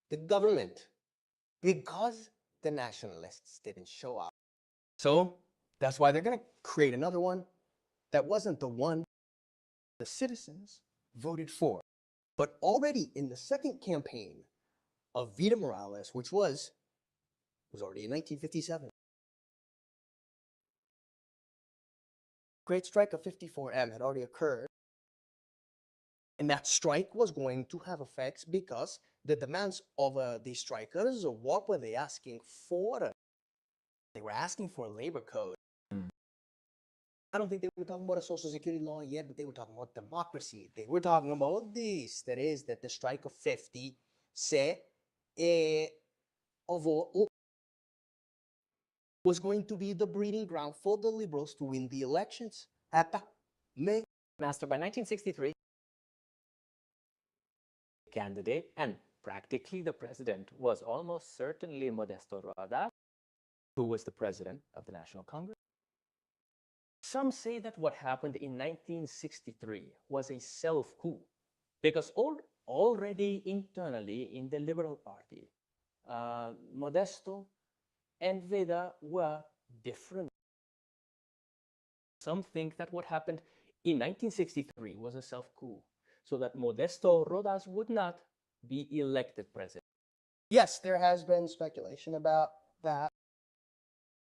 The government, because the nationalists didn't show up. So, that's why they're going to create another one that wasn't the one the citizens voted for. But already in the second campaign of Vida Morales, which was already in 1957, Great Strike of 54M had already occurred. And that strike was going to have effects because the demands of the strikers, what were they asking for? They were asking for a labor code. I don't think they were talking about a social security law yet, but they were talking about democracy. They were talking about this. That is, that the strike of 50 was going to be the breeding ground for the liberals to win the elections. Master, by 1963, candidate and practically the president was almost certainly Modesto Rodas, who was the president of the National Congress. Some say that what happened in 1963 was a self-coup because already internally in the Liberal Party, Modesto and Vida were different. Some think that what happened in 1963 was a self-coup so that Modesto Rodas would not be elected president. Yes, there has been speculation about that.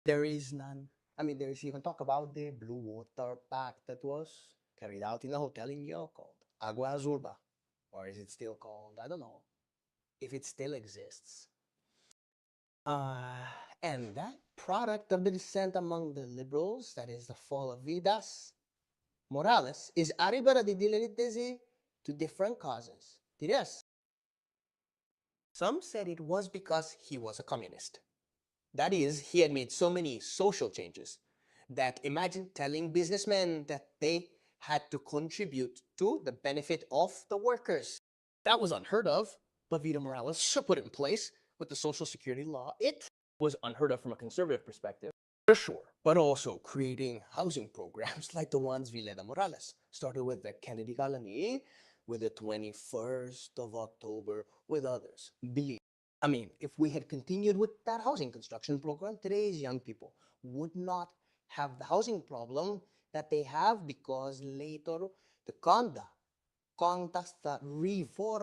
There is none. I mean, there is even talk about the Blue Water Pact that was carried out in a hotel in New York called Agua Azulba. Or is it still called? I don't know. If it still exists. And that product of the dissent among the liberals, that is the fall of Vidas Morales, is arrivata di dileritesi to different causes. Yes. Some said it was because he was a communist. That is, he had made so many social changes that imagine telling businessmen that they had to contribute to the benefit of the workers. That was unheard of, but Vida Morales put it in place with the Social Security law. It was unheard of from a conservative perspective, for sure, but also creating housing programs like the ones Vileda Morales started with the Kennedy Colony, with the 21st of October, with others. I mean, if we had continued with that housing construction program, today's young people would not have the housing problem that they have because later the context that reverse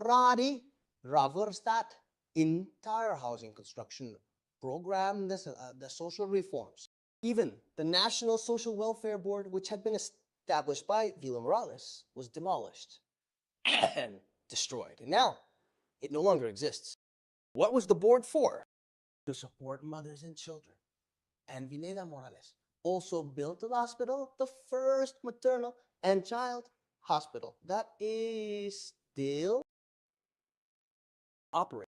that entire housing construction program, the social reforms. Even the National Social Welfare Board, which had been established by Vida Morales, was demolished and destroyed. And now it no longer exists. What was the board for? To support mothers and children. And Vileda Morales also built the hospital, the first maternal and child hospital that is still operating.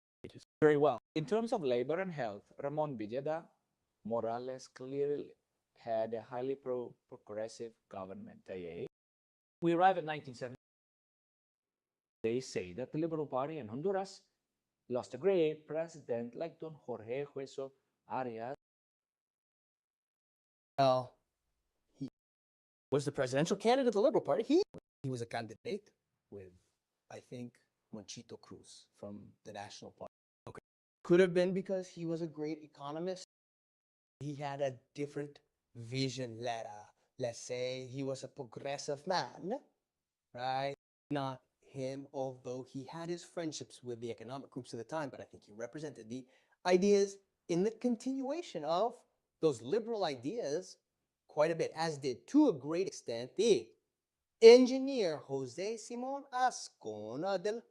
Very well. In terms of labor and health, Ramon Villeda Morales clearly had a highly progressive government. We arrive at 1970. They say that the Liberal Party in Honduras lost a great president like Don Jorge Hueso Arias. Well, he was the presidential candidate of the Liberal Party. He was a candidate with, I think, Monchito Cruz from the National Party. Okay. Could have been because he was a great economist. He had a different vision. Let's say he was a progressive man, right? Not him, although he had his friendships with the economic groups at the time, but I think he represented the ideas in the continuation of those liberal ideas quite a bit, as did to a great extent the engineer Jose Simon Ascona del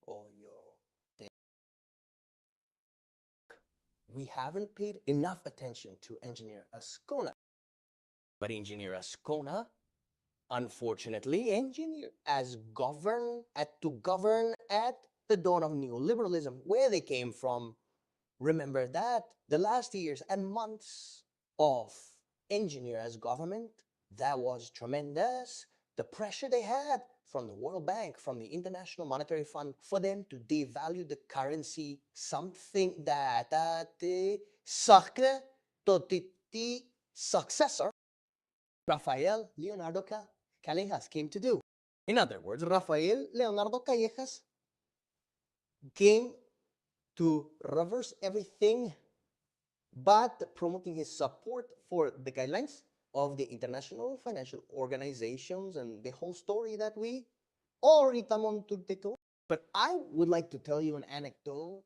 Hoyo. We haven't paid enough attention to engineer Ascona. But engineer Ascona, unfortunately, to govern at the dawn of neoliberalism, where they came from. Remember that the last years and months of engineer's government, that was tremendous. The pressure they had from the World Bank, from the International Monetary Fund, for them to devalue the currency, something that the successor, Rafael Leonardo Callejas, came to do. In other words, Rafael Leonardo Callejas came to reverse everything, but promoting his support for the guidelines of the international financial organizations and the whole story that we already tamontuntito. But I would like to tell you an anecdote,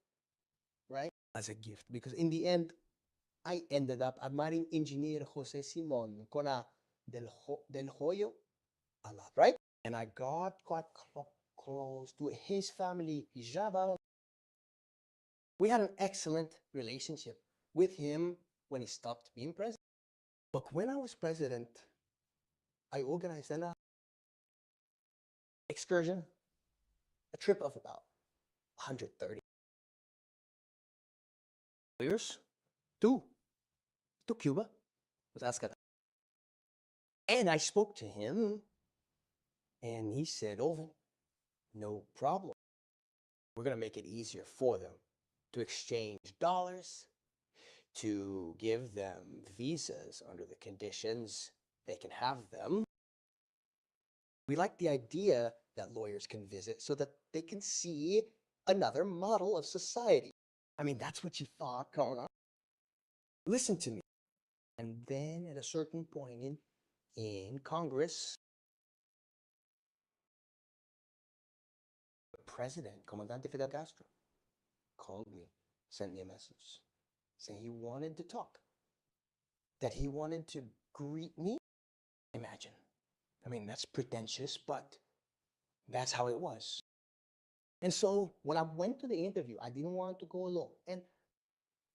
right, as a gift, because in the end, I ended up admiring engineer Jose Simon Cona del Hoyo a lot, right? And I got quite close to his family, Java. We had an excellent relationship with him when he stopped being president. But when I was president, I organized an excursion, a trip of about 130 lawyers to Cuba with Ascada. And I spoke to him, and he said, Olvin, no problem. We're going to make it easier for them to exchange dollars, to give them visas under the conditions they can have them. We like the idea that lawyers can visit so that they can see another model of society. I mean, that's what you thought, Kona. Listen to me. And then at a certain point in Congress, the president, Comandante Fidel Castro, called me, sent me a message saying he wanted to talk, that he wanted to greet me. Imagine. I mean, that's pretentious, but that's how it was. And so when I went to the interview, I didn't want to go alone. And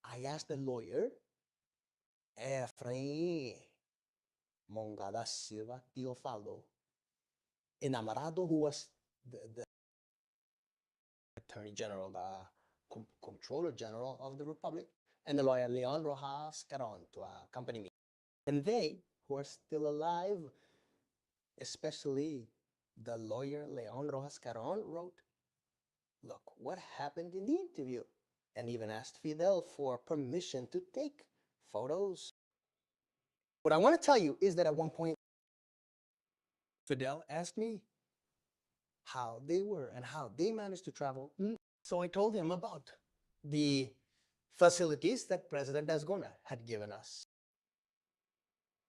I asked the lawyer, Efraín Mongada Silva Teofaldo, Enamorado, who was the Attorney General, the Comptroller General of the Republic, and the lawyer Leon Rojas Caron to accompany me. And they, who are still alive, especially the lawyer Leon Rojas Caron, wrote, look, what happened in the interview? And even asked Fidel for permission to take photos. What I want to tell you is that at one point, Fidel asked me how they were and how they managed to travel. So I told him about the facilities that President Ascona had given us.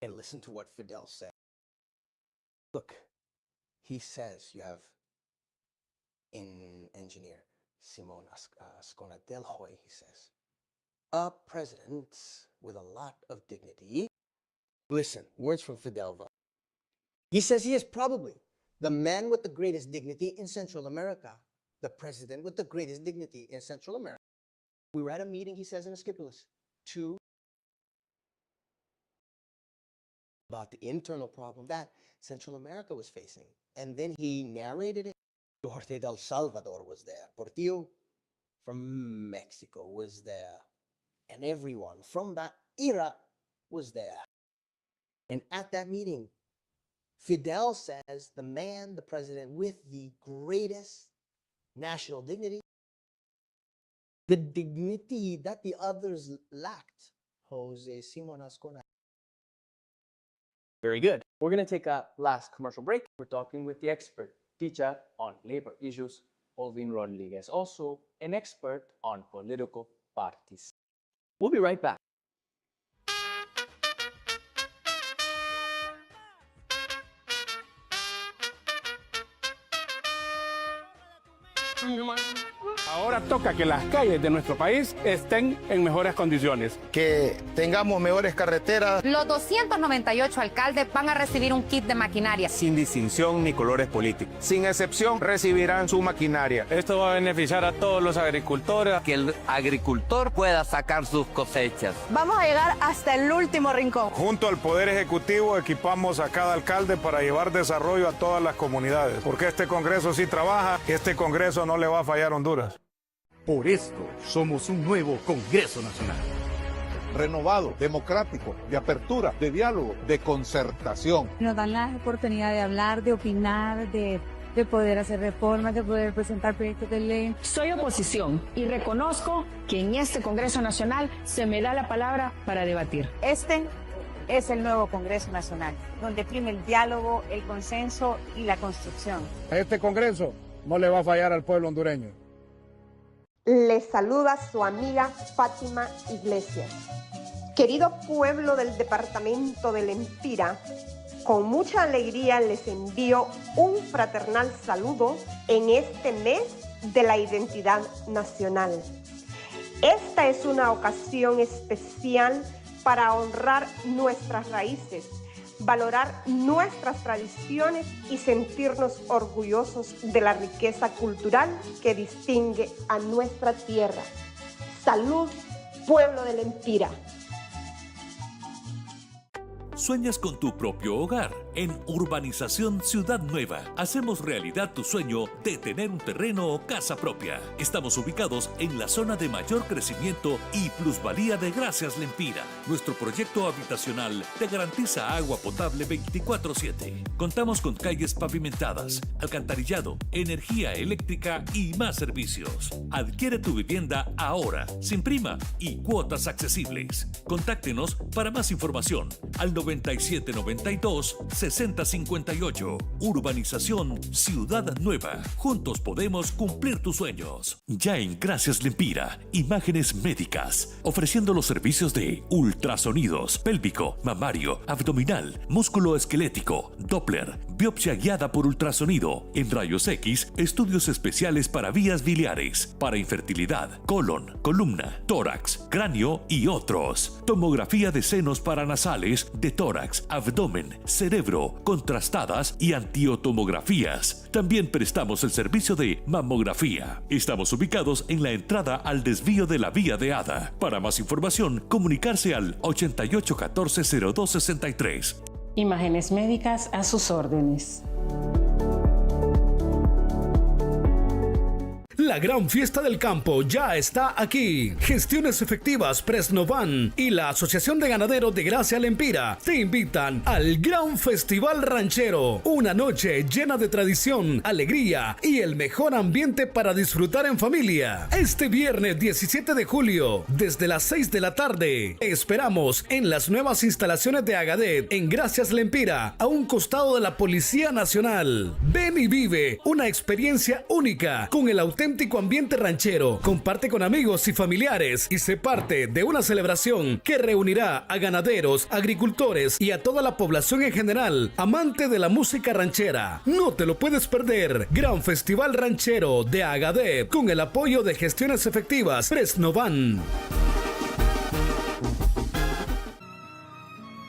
And listen to what Fidel said. Look, he says you have in engineer Simon Ascona del Hoy, he says, a president with a lot of dignity. Listen, words from Fidel. He says he is probably the man with the greatest dignity in Central America, the president with the greatest dignity in Central America. We were at a meeting, he says in Esquipulas, about the internal problem that Central America was facing. And then he narrated it. Duarte del Salvador was there. Portillo from Mexico was there. And everyone from that era was there. And at that meeting, Fidel says the man, the president with the greatest national dignity, the dignity that the others lacked, Jose Simon Ascona. Very good. We're going to take a last commercial break. We're talking with the expert, teacher on labor issues, Olvin Rodriguez, also an expert on political parties. We'll be right back. Ahora toca que las calles de nuestro país estén en mejores condiciones. Que tengamos mejores carreteras. Los 298 alcaldes van a recibir un kit de maquinaria. Sin distinción ni colores políticos. Sin excepción, recibirán su maquinaria. Esto va a beneficiar a todos los agricultores. Que el agricultor pueda sacar sus cosechas. Vamos a llegar hasta el último rincón. Junto al Poder Ejecutivo equipamos a cada alcalde para llevar desarrollo a todas las comunidades. Porque este Congreso sí trabaja y este Congreso no le va a fallar a Honduras. Por esto somos un nuevo Congreso Nacional. Renovado, democrático, de apertura, de diálogo, de concertación. Nos dan la oportunidad de hablar, de opinar, de poder hacer reformas, de poder presentar proyectos de ley. Soy oposición y reconozco que en este Congreso Nacional se me da la palabra para debatir. Este es el nuevo Congreso Nacional, donde prime el diálogo, el consenso y la construcción. A este Congreso no le va a fallar al pueblo hondureño. Les saluda su amiga Fátima Iglesias. Querido pueblo del departamento del Empira, con mucha alegría les envío un fraternal saludo en este mes de la identidad nacional. Esta es una ocasión especial para honrar nuestras raíces, valorar nuestras tradiciones y sentirnos orgullosos de la riqueza cultural que distingue a nuestra tierra. Salud, pueblo del Empira. ¿Sueñas con tu propio hogar? En Urbanización Ciudad Nueva hacemos realidad tu sueño de tener un terreno o casa propia. Estamos ubicados en la zona de mayor crecimiento y plusvalía de Gracias Lempira. Nuestro proyecto habitacional te garantiza agua potable 24/7. Contamos con calles pavimentadas, alcantarillado, energía eléctrica y más servicios. Adquiere tu vivienda ahora, sin prima y cuotas accesibles. Contáctenos para más información al 9792-6058. Urbanización Ciudad Nueva. Juntos podemos cumplir tus sueños. Ya en Gracias Lempira, imágenes médicas, ofreciendo los servicios de ultrasonidos, pélvico, mamario, abdominal, músculo esquelético, Doppler, biopsia guiada por ultrasonido, en rayos X, estudios especiales para vías biliares, para infertilidad, colon, columna, tórax, cráneo y otros. Tomografía de senos paranasales, de tórax, abdomen, cerebro, contrastadas y antiotomografías. También prestamos el servicio de mamografía. Estamos ubicados en la entrada al desvío de la vía de Ada. Para más información, comunicarse al 8814-0263. Imágenes médicas a sus órdenes. La gran fiesta del campo ya está aquí. Gestiones Efectivas Presnovan y la Asociación de Ganaderos de Gracia Lempira te invitan al Gran Festival Ranchero. Una noche llena de tradición, alegría y el mejor ambiente para disfrutar en familia. Este viernes 17 de julio, desde las 6 de la tarde, esperamos en las nuevas instalaciones de Agadet en Gracias Lempira, a un costado de la Policía Nacional. Ven y vive una experiencia única con el auténtico ambiente ranchero. Comparte con amigos y familiares y sé parte de una celebración que reunirá a ganaderos, agricultores y a toda la población en general, amante de la música ranchera. No te lo puedes perder. Gran Festival Ranchero de Agadet con el apoyo de Gestiones Efectivas Presnovan.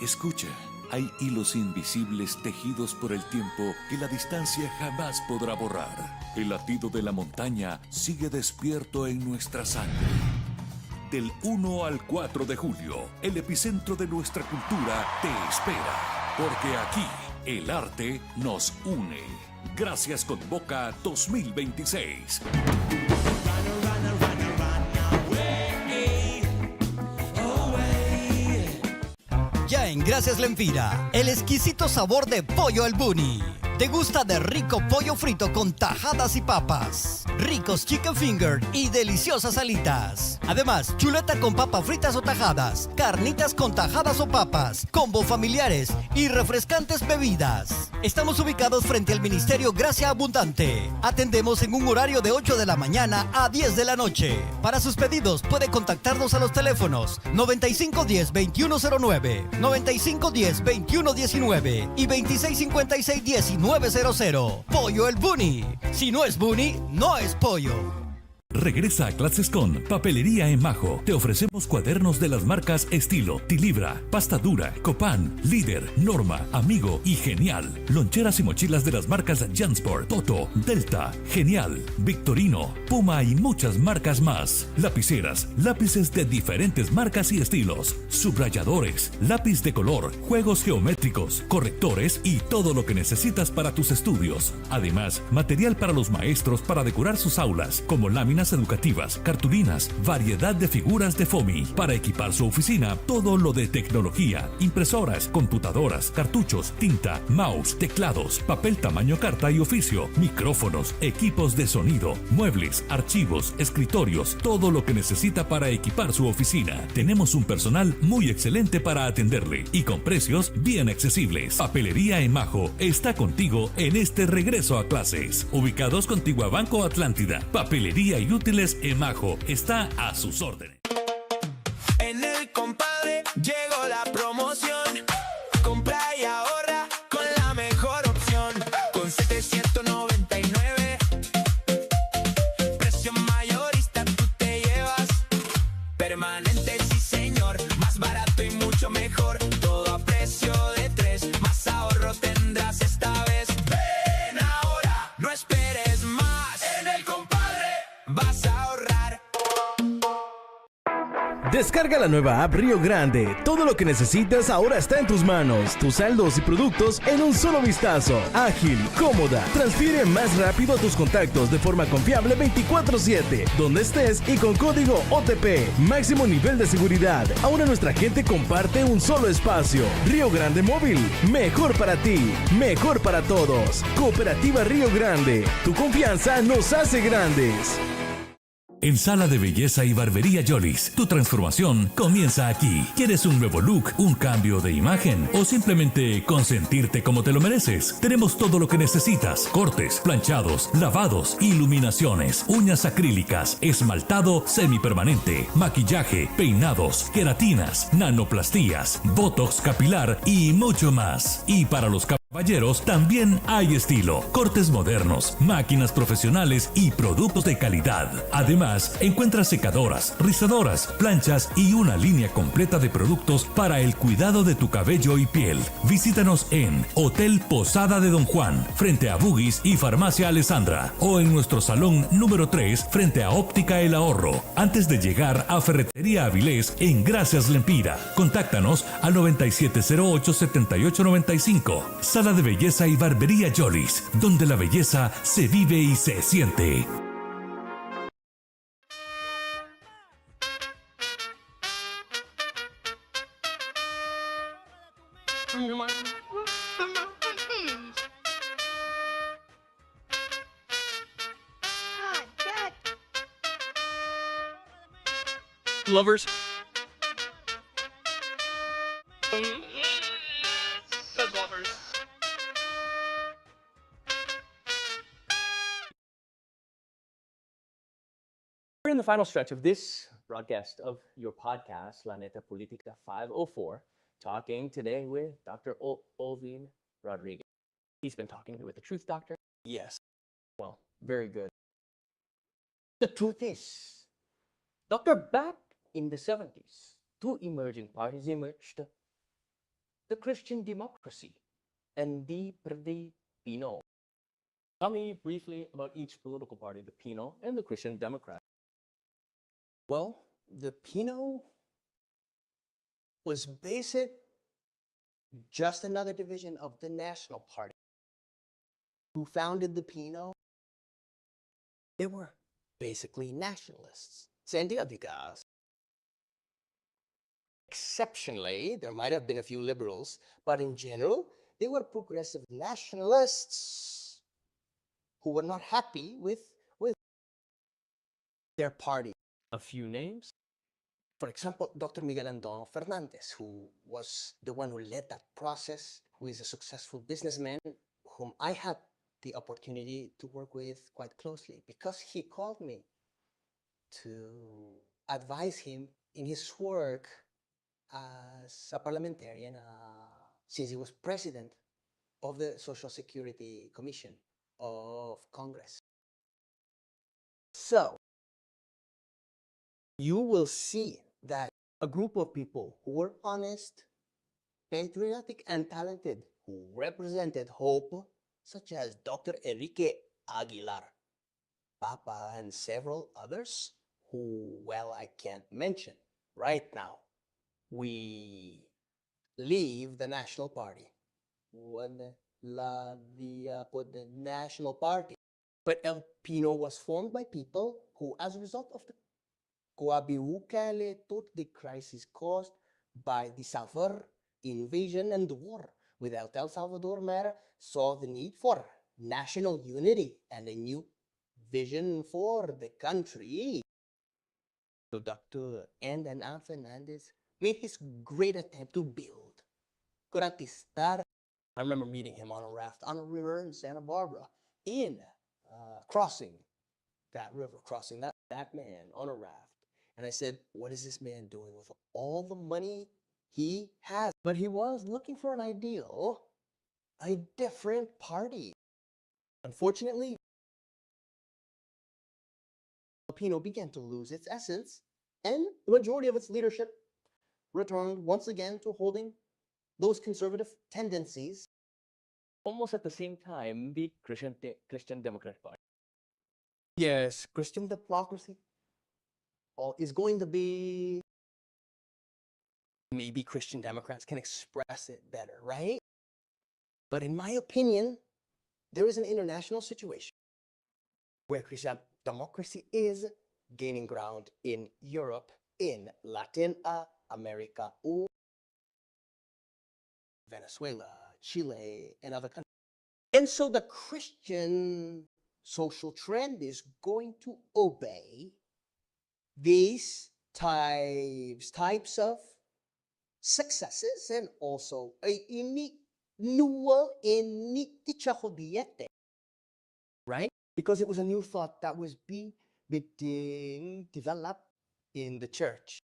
Escucha. Hay hilos invisibles tejidos por el tiempo que la distancia jamás podrá borrar. El latido de la montaña sigue despierto en nuestra sangre. Del 1 al 4 de julio, el epicentro de nuestra cultura te espera. Porque aquí, el arte nos une. Gracias Convoca 2026. Ya en Gracias Lempira, el exquisito sabor de pollo al Buni. ¿Te gusta de rico pollo frito con tajadas y papas? Ricos chicken finger y deliciosas alitas. Además, chuleta con papas fritas o tajadas, carnitas con tajadas o papas, combos familiares y refrescantes bebidas. Estamos ubicados frente al Ministerio Gracia Abundante. Atendemos en un horario de 8 de la mañana a 10 de la noche. Para sus pedidos puede contactarnos a los teléfonos 9510-2109, 9510-2119 y 2656-1900. Pollo el Buni. Si no es Buni, no es Más pollo. Regresa a clases con Papelería en Majo. Te ofrecemos cuadernos de las marcas Estilo, Tilibra, Pasta Dura, Copan, Líder, Norma, Amigo y Genial. Loncheras y mochilas de las marcas Jansport, Toto, Delta, Genial, Victorino, Puma y muchas marcas más. Lapiceras, lápices de diferentes marcas y estilos, subrayadores, lápiz de color, juegos geométricos, correctores y todo lo que necesitas para tus estudios. Además, material para los maestros para decorar sus aulas, como láminas educativas, cartulinas, variedad de figuras de FOMI. Para equipar su oficina, todo lo de tecnología, impresoras, computadoras, cartuchos, tinta, mouse, teclados, papel tamaño carta y oficio, micrófonos, equipos de sonido, muebles, archivos, escritorios, todo lo que necesita para equipar su oficina. Tenemos un personal muy excelente para atenderle y con precios bien accesibles. Papelería en Majo está contigo en este regreso a clases. Ubicados contigo a Banco Atlántida. Papelería y útiles Emajo está a sus órdenes. En el compadre llegó la promoción. Compra y ahorra con la mejor opción. Con 799. Precio mayorista tú te llevas. Permanente, sí señor. Más barato y mucho mejor. Todo a precio de 3. Más ahorro tendrás esta vez. Ven ahora, no esperes más. En el compadre vas a ahorrar. Descarga la nueva app Río Grande. Todo lo que necesitas ahora está en tus manos. Tus saldos y productos en un solo vistazo. Ágil, cómoda. Transfiere más rápido a tus contactos de forma confiable 24/7. Donde estés y con código OTP. Máximo nivel de seguridad. Ahora nuestra gente comparte un solo espacio. Río Grande Móvil. Mejor para ti. Mejor para todos. Cooperativa Río Grande. Tu confianza nos hace grandes. En Sala de Belleza y Barbería Yolis, tu transformación comienza aquí. ¿Quieres un nuevo look, un cambio de imagen o simplemente consentirte como te lo mereces? Tenemos todo lo que necesitas: cortes, planchados, lavados, iluminaciones, uñas acrílicas, esmaltado semipermanente, maquillaje, peinados, queratinas, nanoplastías, botox capilar y mucho más. Y para los caballeros también hay estilo, cortes modernos, máquinas profesionales y productos de calidad. Además, encuentras secadoras, rizadoras, planchas y una línea completa de productos para el cuidado de tu cabello y piel. Visítanos en Hotel Posada de Don Juan, frente a Bugis y Farmacia Alessandra, o en nuestro salón número 3, frente a Óptica El Ahorro, antes de llegar a Ferretería Avilés en Gracias Lempira. Contáctanos al 9708-7895. Sala de Belleza y Barbería Yolis, donde la belleza se vive y se siente. Lovers. We're in the final stretch of this broadcast of your podcast, La Neta Política 504, talking today with Dr. Olvin Rodriguez. He's been talking with the Truth Doctor. Yes. Well, very good. The truth is, Doctor, back in the 70s, two emerging parties emerged: the Christian Democracy and the Pino. Tell me briefly about each political party, the Pino and the Christian Democrat. Well, the Pino was basically just another division of the National Party. Who founded the Pino? They were basically nationalists. Científicas. Exceptionally, there might have been a few liberals, but in general, they were progressive nationalists who were not happy with their party. A few names? For example, Dr. Miguel Andon Fernandez, who was the one who led that process, who is a successful businessman, whom I had the opportunity to work with quite closely because he called me to advise him in his work as a parliamentarian since he was president of the Social Security Commission of Congress. So, you will see that a group of people who were honest, patriotic, and talented, who represented hope, such as Dr. Enrique Aguilar, Papa, and several others, who, well, I can't mention right now. We leave the National Party. The National Party. But El Pino was formed by people who, as a result of the the crisis caused by the Salvador invasion and the war, without El Salvador matter, saw the need for national unity and a new vision for the country. So Dr. and Al Fernandez made his great attempt to build, conquistar. I remember meeting him on a raft on a river in Santa Barbara, crossing that river, crossing that man on a raft. And I said, what is this man doing with all the money he has? But he was looking for an ideal, a different party. Unfortunately, Filipino began to lose its essence, and the majority of its leadership returned once again to holding those conservative tendencies. Almost at the same time, the Christian Democrat Party. Yes, Christian democracy is going to be, maybe Christian Democrats can express it better, right? But in my opinion, there is an international situation where Christian democracy is gaining ground in Europe, in Latin America, Venezuela, Chile, and other countries. And so the Christian social trend is going to obey these types of successes, and also a unique right? Because it was a new thought that was being developed in the church.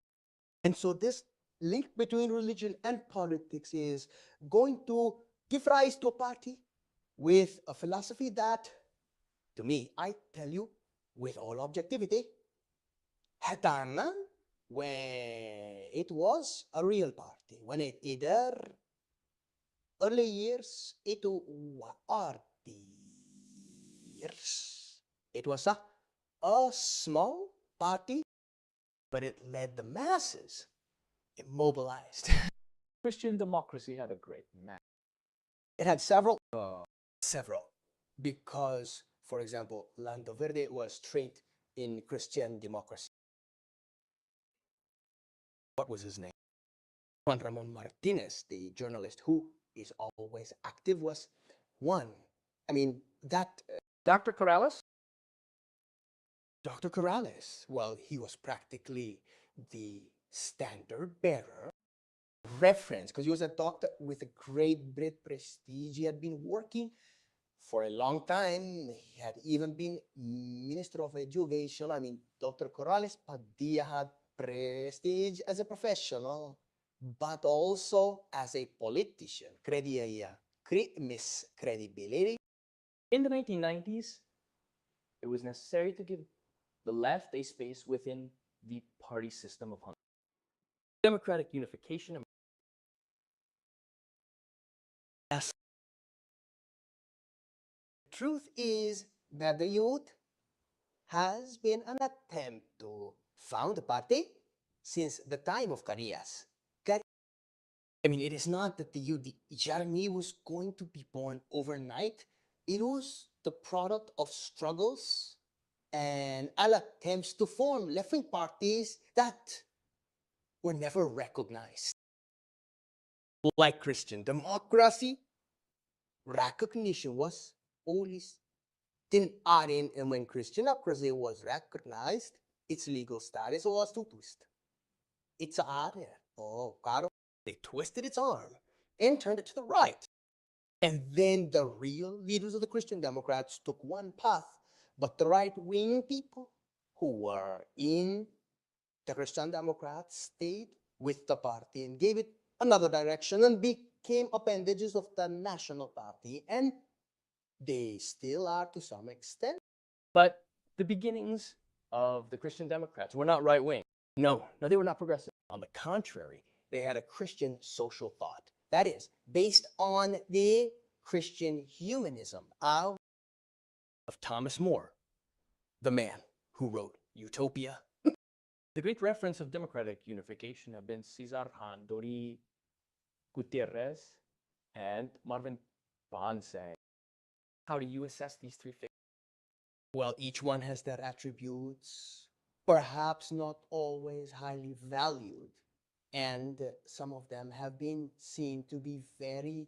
And so this link between religion and politics is going to give rise to a party with a philosophy that, to me, I tell you with all objectivity, had done when it was a real party, when it either early years itu arti years. It was a small party, but it led the masses. It mobilized. Christian democracy had a great map. It had several, because, for example, Lando Verde was trained in Christian democracy. What was his name? Juan Ramon Martinez, the journalist who is always active, was one. I mean, that... Dr. Corrales? Dr. Corrales, well, he was practically the standard bearer, reference, because he was a doctor with a great prestige. He had been working for a long time. He had even been Minister of Education. I mean, Dr. Corrales Padilla had prestige as a professional, but also as a politician. Credibility. In the 1990s, it was necessary to give the left a space within the party system of Honduras. Democratic unification. Yes. The truth is that the youth has been an attempt to found a party since the time of Carillas. I mean, it is not that the Jeremy was going to be born overnight. It was the product of struggles and attempts to form left-wing parties that were never recognized. Like Christian democracy, recognition was always tinarin, and when Christian democracy was recognized, its legal status was to twist. It's they twisted its arm and turned it to the right. And then the real leaders of the Christian Democrats took one path, but the right-wing people who were in the Christian Democrats stayed with the party and gave it another direction and became appendages of the National Party, and they still are to some extent. But the beginnings of the Christian Democrats were not right-wing. No, they were not progressive. On the contrary, they had a Christian social thought. That is, based on the Christian humanism of Thomas More, the man who wrote Utopia. The great reference of democratic unification have been Cesar Handori Gutierrez and Marvin Ponce. How do you assess these three figures? Well, each one has their attributes, perhaps not always highly valued, and some of them have been seen to be very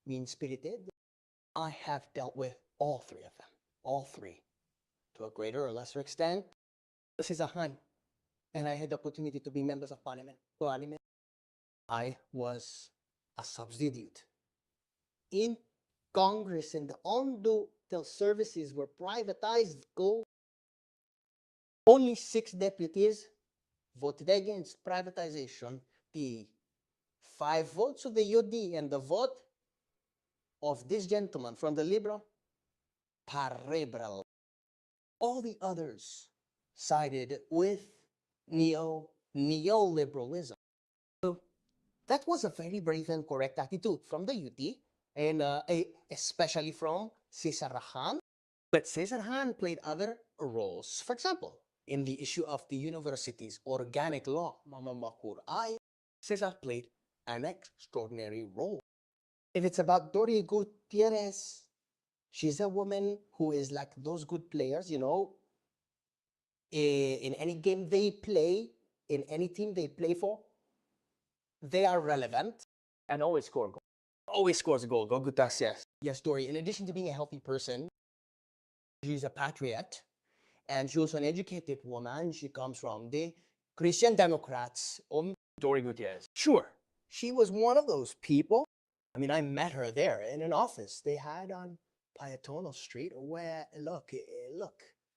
mean-spirited. I have dealt with all three of them, all three, to a greater or lesser extent. This is a Han, and I had the opportunity to be members of parliament. I was a substitute in Congress, and although the services were privatized, only 6 deputies voted against privatization. The 5 votes of the UD and the vote of this gentleman from the Liberal, Parebral. All the others sided with neoliberalism. So that was a very brave and correct attitude from the UD, and especially from Cesar Han. But Cesar Han played other roles. For example, in the issue of the university's organic law, Cesar played an extraordinary role. If it's about Dori Gutierrez, she's a woman who is like those good players, you know. In any game they play, in any team they play for, they are relevant. And always score goals. Always scores a goal. Go Gutas, yes. Yes, Dori, in addition to being a healthy person, she's a patriot, and she was an educated woman. She comes from the Christian Democrats. Dori Gutierrez. Sure, she was one of those people. I mean, I met her there in an office they had on Payatono Street, where, look,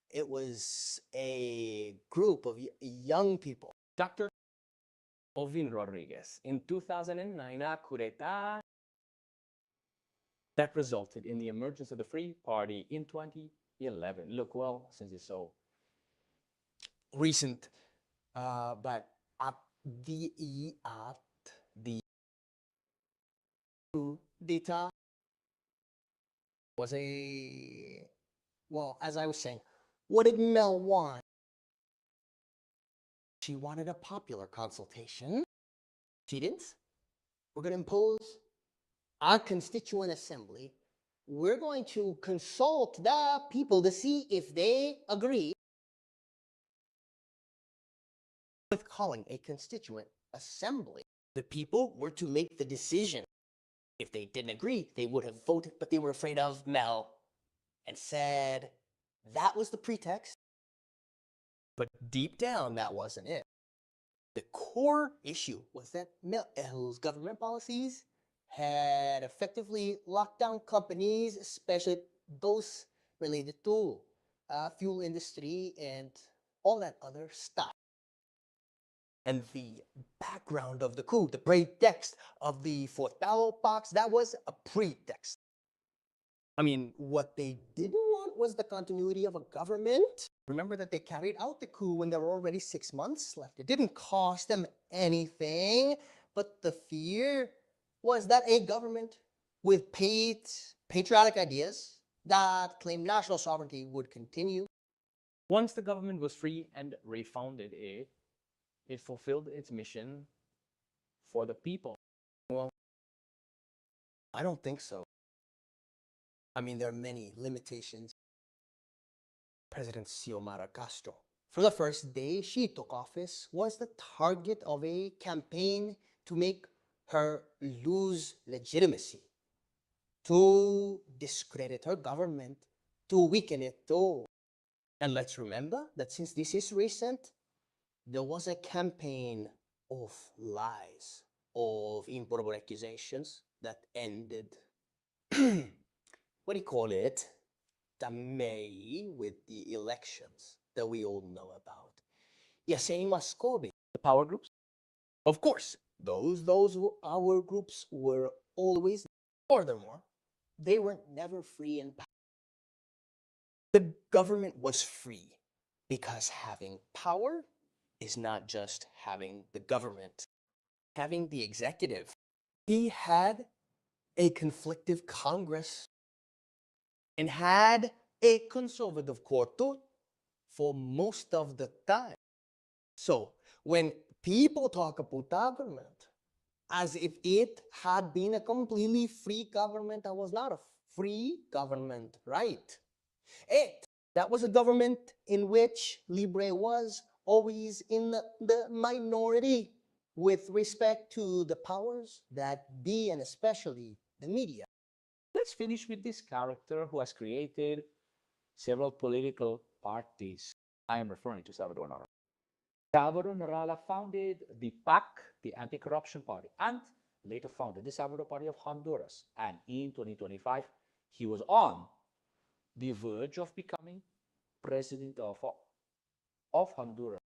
it was a group of young people. Dr. Ovin Rodriguez, in 2009, a Cureta, that resulted in the emergence of the Free Party in 2011. Look, well, since it's so recent, but the coup d'etat was a, well, as I was saying, what did Mel want? She wanted a popular consultation. She didn't. We're going to impose our constituent assembly. We're going to consult the people to see if they agree with calling a constituent assembly. The people were to make the decision. If they didn't agree, they would have voted, but they were afraid of Mel and said that was the pretext. But deep down, that wasn't it. The core issue was that Mel's government policies had effectively locked down companies, especially those related to fuel industry and all that other stuff. And the background of the coup, the pretext of the Fortallo Pax, that was a pretext. I mean, what they didn't want was the continuity of a government. Remember that they carried out the coup when there were already 6 months left. It didn't cost them anything, but the fear was that a government with patriotic ideas that claimed national sovereignty would continue. Once the government was free and refounded, it fulfilled its mission for the people. Well, I don't think so. I mean, there are many limitations. President Xiomara Castro, from the first day she took office, was the target of a campaign to make her lose legitimacy, to discredit her government, to weaken it too. And let's remember that since this is recent, there was a campaign of lies, of improbable accusations that ended, what do you call it? The May with the elections that we all know about. Yes, same as Kobe. The power groups? Of course, those our groups were always, furthermore, they were never free and power. The government was free. Because having power is not just having the government, having the executive. He had a conflictive Congress and had a conservative court too for most of the time. So when people talk about government as if it had been a completely free government, that was not a free government, right? That was a government in which Libre was always in the minority with respect to the powers that be, and especially the media. Let's finish with this character who has created several political parties. I am referring to Salvador Narala. Salvador Narala founded the PAC, the Anti-Corruption Party, and later founded the Salvador Party of Honduras. And in 2025, he was on the verge of becoming president of Honduras.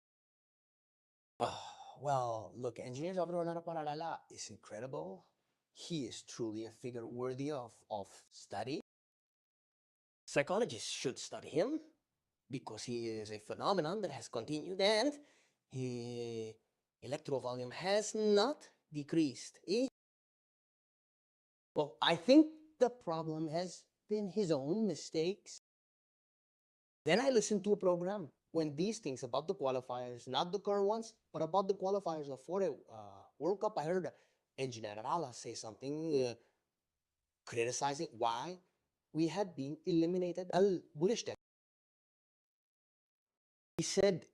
Well, look, Engineer Salvador Narala is incredible. He is truly a figure worthy of study. Psychologists should study him because he is a phenomenon that has continued and his electoral volume has not decreased. Well, I think the problem has been his own mistakes. Then I listened to a program when these things about the qualifiers, not the current ones, but about the qualifiers for the World Cup, I heard Engineer Narala say something criticizing why we had been eliminated al-Bullish. He said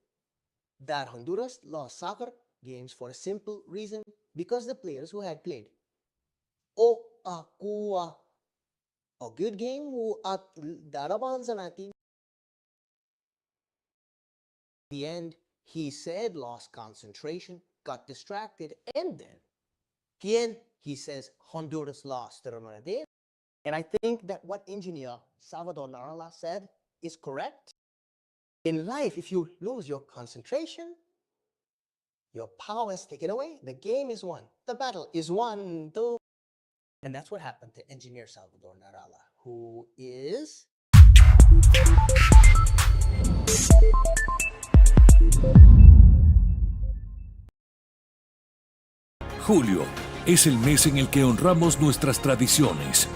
that Honduras lost soccer games for a simple reason, because the players who had played a good game at daraban sa natin. In the end, he said lost concentration, got distracted, and then again he says Honduras lost. And I think that what Engineer Salvador Narala said is correct. In life, if you lose your concentration, your power is taken away. The game is won. The battle is won. And that's what happened to Engineer Salvador Narala, who is... Julio es el mes en el que honramos nuestras tradiciones,